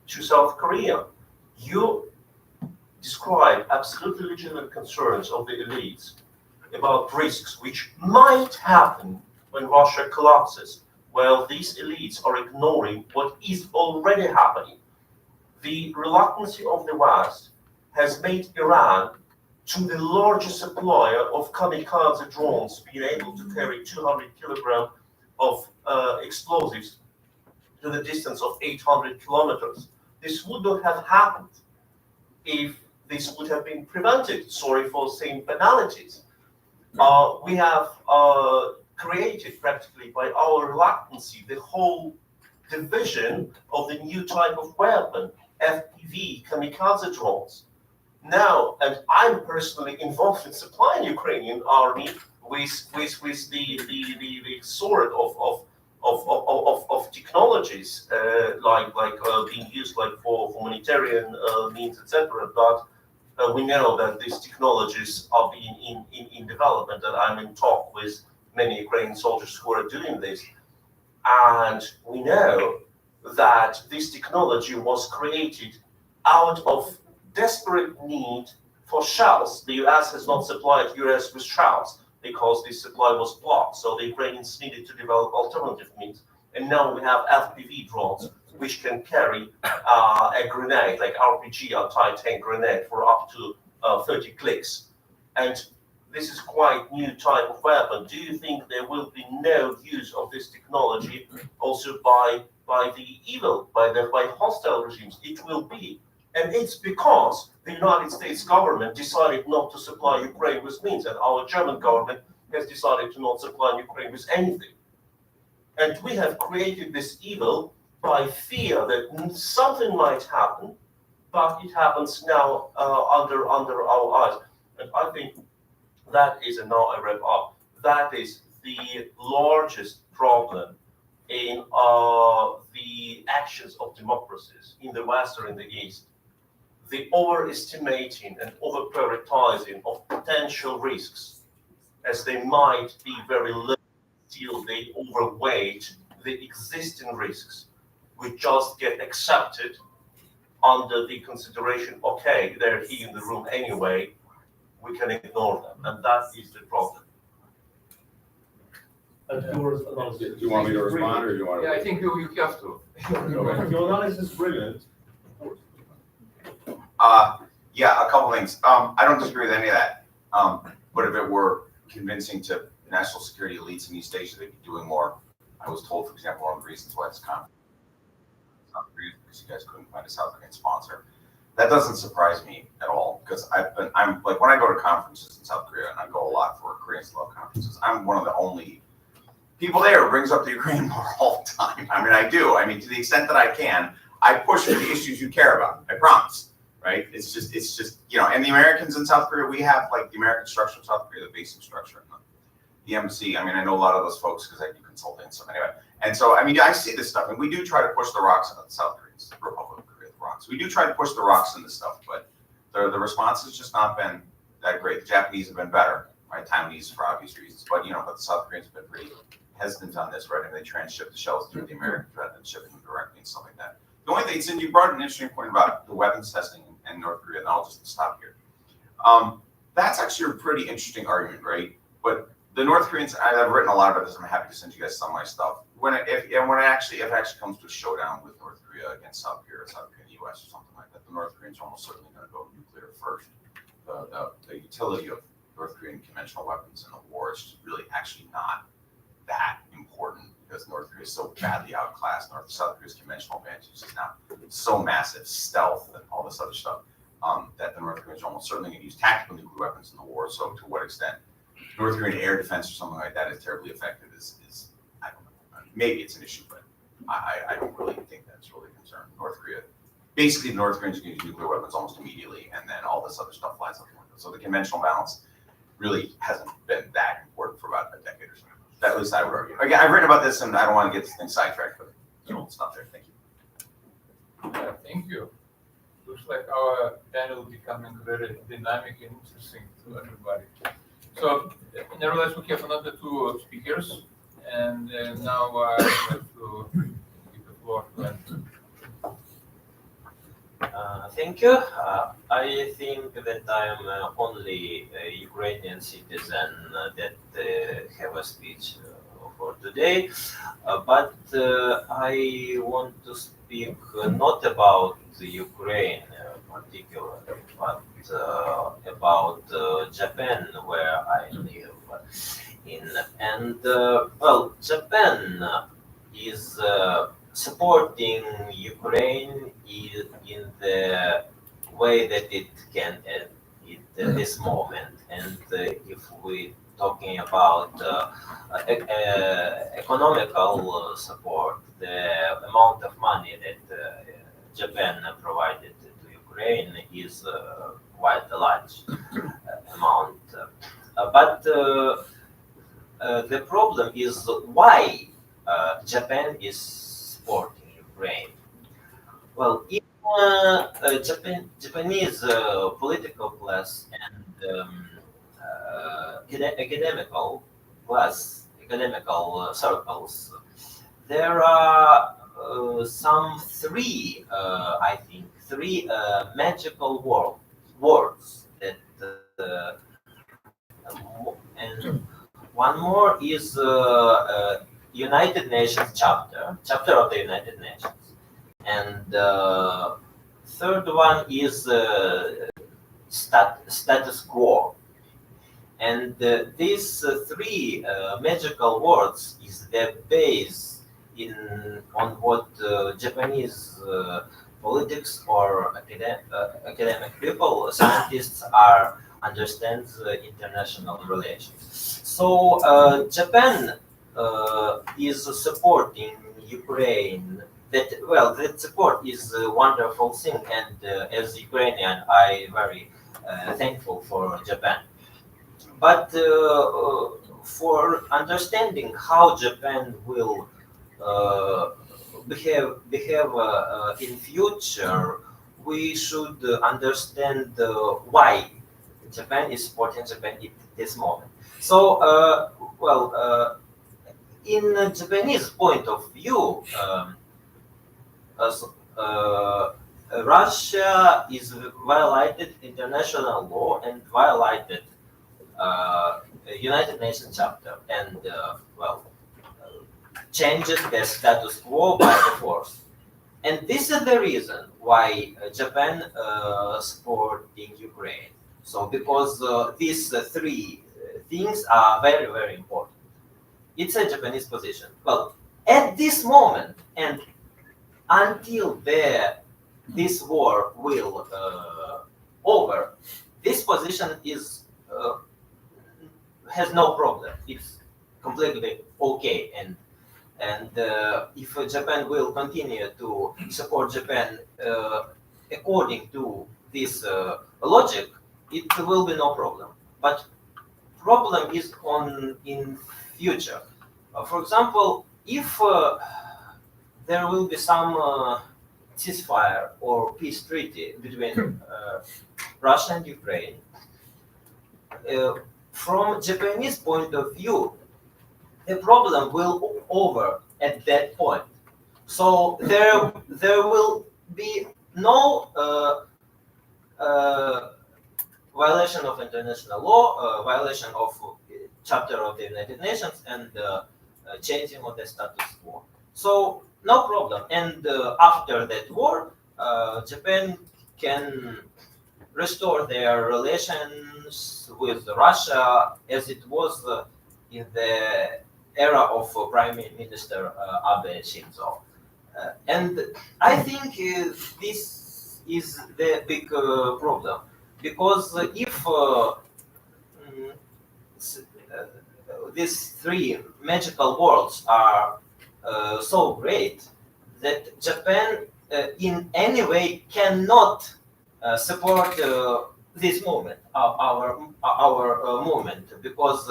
To South Korea. You describe absolutely legitimate concerns of the elites about risks which might happen when Russia collapses. Well, these elites are ignoring what is already happening. The reluctancy of the West has made Iran to the largest supplier of kamikaze drones, being able to carry 200 kilograms of explosives to the distance of 800 kilometers. This would not have happened if this would have been prevented. Sorry for saying banalities. We have created practically by our reluctancy the whole division of the new type of weapon, FPV, kamikaze drones. Now, and I'm personally involved in supplying Ukrainian army with the sort of technologies like being used for humanitarian means, etc. But we know that these technologies are being in development, and I'm in talk with many Ukrainian soldiers who are doing this. And we know that this technology was created out of desperate need for shells. The US has not supplied US with shells because this supply was blocked. So the Ukrainians needed to develop alternative means. And now we have FPV drones which can carry a grenade, like RPG or anti-tank grenade, for up to 30 clicks. And this is quite new type of weapon. Do you think there will be no use of this technology also by the evil, by hostile regimes? It will be. And it's because the United States government decided not to supply Ukraine with means, and our German government has decided to not supply Ukraine with anything. And we have created this evil by fear that something might happen, but it happens now under our eyes. And I think that is, and now I wrap up, that is the largest problem in the actions of democracies in the West or in the East. The overestimating and over-prioritizing of potential risks, as they might be very little till they overweight the existing risks, which just get accepted under the consideration, okay, they're here in the room anyway, we can ignore them, and that is the problem. Do you want me to respond, or do you want to? Yeah, I think you have to. Your analysis is brilliant. Yeah, a couple things. I don't disagree with any of that. But if it were convincing to national security elites in East Asia, they'd be doing more. I was told, for example, one of the reasons why this conference because you guys couldn't find a South Korean sponsor. That doesn't surprise me at all, because I'm like, when I go to conferences in South Korea, and I go a lot for Koreans Love conferences, I'm one of the only people there who brings up the Ukraine war all the time. I mean, I do. I mean, to the extent that I can, I push for the issues you care about. I promise. Right? It's just, you know, and the Americans in South Korea, we have like the American structure of South Korea, the basic structure, the embassy. I mean, I know a lot of those folks because I do consulting and stuff anyway. And so, I mean, I see this stuff, and we do try to push the rocks on the South Koreans, the Republic of Korea, the rocks. We do try to push the rocks in this stuff, but the response has just not been that great. The Japanese have been better, right? Taiwanese for obvious reasons, but you know, but the South Koreans have been pretty hesitant on this, right? I mean, they transship the shells through the Americans rather than shipping them directly and stuff like that. The only thing, Cindy, you brought an interesting point about the weapons testing in North Korea, and I'll just stop here. That's actually a pretty interesting argument, right? But the North Koreans, I've written a lot about this. I'm happy to send you guys some of my stuff. If it actually comes to a showdown with North Korea against South Korea or South Korea and the U.S. or something like that, the North Koreans are almost certainly going to go nuclear first. The utility of North Korean conventional weapons in the war is really actually not that important, because North Korea is so badly outclassed. South Korea's conventional advantage is now so massive, stealth and all this other stuff, that the North Koreans are almost certainly going to use tactical nuclear weapons in the war. So to what extent North Korean air defense or something like that is terribly effective is I don't know. I mean, maybe it's an issue, but I don't really think that's really a concern. North Korea, basically, the North Koreans are going to use nuclear weapons almost immediately, and then all this other stuff flies out the window. So the conventional balance really hasn't been that important for about a decade or so. At least I would argue. Again, I've written about this, and I don't want to get this thing sidetracked, but we'll stop there. Thank you. Yeah, thank you. Looks like our panel is becoming very dynamic and interesting to everybody. So, nevertheless, we have another two speakers, and now I have to give the floor to Andrew. Thank you. I think that I am only a Ukrainian citizen that have a speech for today, but I want to speak not about the Ukraine particularly, but about Japan, where I live in. And well, Japan is supporting Ukraine in the way that it can at this moment. And if we're talking about economical support, the amount of money that Japan provided to Ukraine is quite a large amount. But the problem is why Japan is supporting Ukraine. Well, if Japanese political class and academical class, academical circles, there are some three, I think, three magical words that, and one more is United Nations chapter of the United Nations, and third one is status quo. And these three magical words is the base on what Japanese politics or academic people, scientists understands international relations. So Japan is supporting Ukraine. That support is a wonderful thing, and as Ukrainian, I very thankful for Japan. But for understanding how Japan will behave in future, we should understand why Japan is supporting Japan at this moment. So, in a Japanese point of view, Russia is violated international law and violated United Nations chapter and changes the status quo by the force. And this is the reason why Japan supporting Ukraine. So because these three things are very, very important. It's a Japanese position. Well, at this moment and until this war will over, this position is has no problem. It's completely okay, and if Japan will continue to support Japan according to this logic, it will be no problem. But problem is in future. For example, if there will be some ceasefire or peace treaty between Russia and Ukraine, from Japanese point of view, the problem will over at that point. So there will be no violation of international law, violation of chapter of the United Nations, and changing of the status quo. So no problem. And after that war, Japan can restore their relations with Russia as it was in the era of Prime Minister Abe Shinzo. And I think this is the big problem, because if these three magical words are so great that Japan in any way cannot support this movement, our movement, because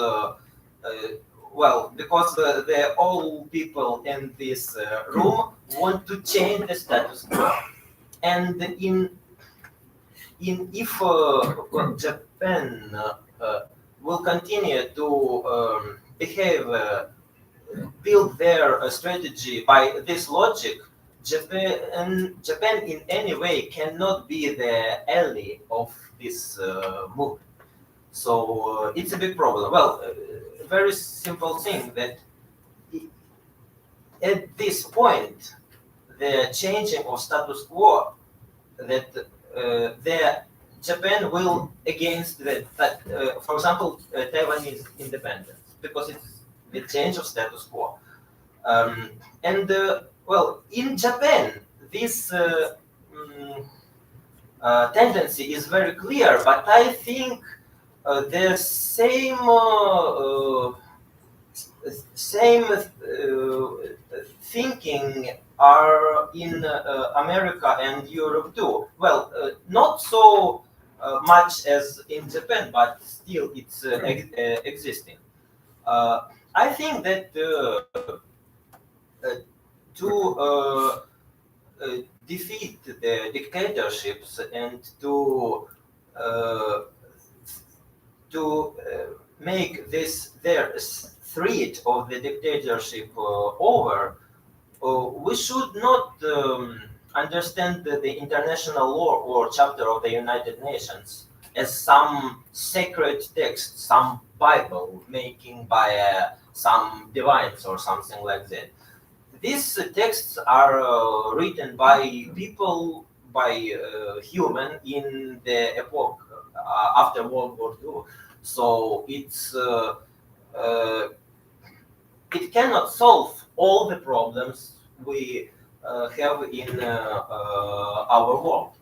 because the all people in this room want to change the status quo, and if Japan will continue to behave, build their strategy by this logic, Japan in any way cannot be the ally of this movement. So it's a big problem. Well, a very simple thing that at this point, the changing of status quo, that Japan will against that, for example, Taiwanese independence, because it's the change of status quo. Well, in Japan, this tendency is very clear, but I think the same thinking are in America and Europe too. Well, not so much as in Japan, but still it's existing. I think that to defeat the dictatorships and to make their threat of the dictatorship over, we should not understand the international law or chapter of the United Nations as some sacred text, some Bible making by some divines or something like that. These texts are written by people, by human in the epoch after World War II. So it cannot solve all the problems we have in our world.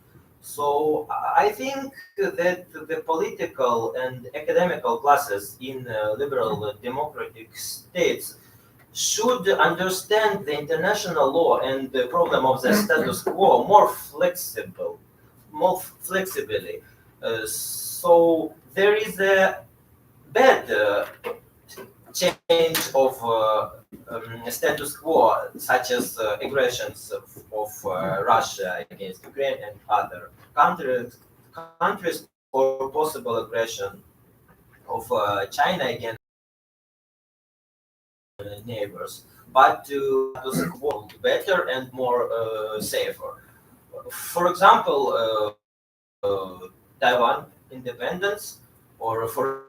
So I think that the political and academical classes in liberal democratic states should understand the international law and the problem of the status quo more flexibly. So there is a bad change of status quo, such as aggressions of Russia against Ukraine and other countries, or possible aggression of China against neighbors, but to world better and more safer. For example, Taiwan independence, or for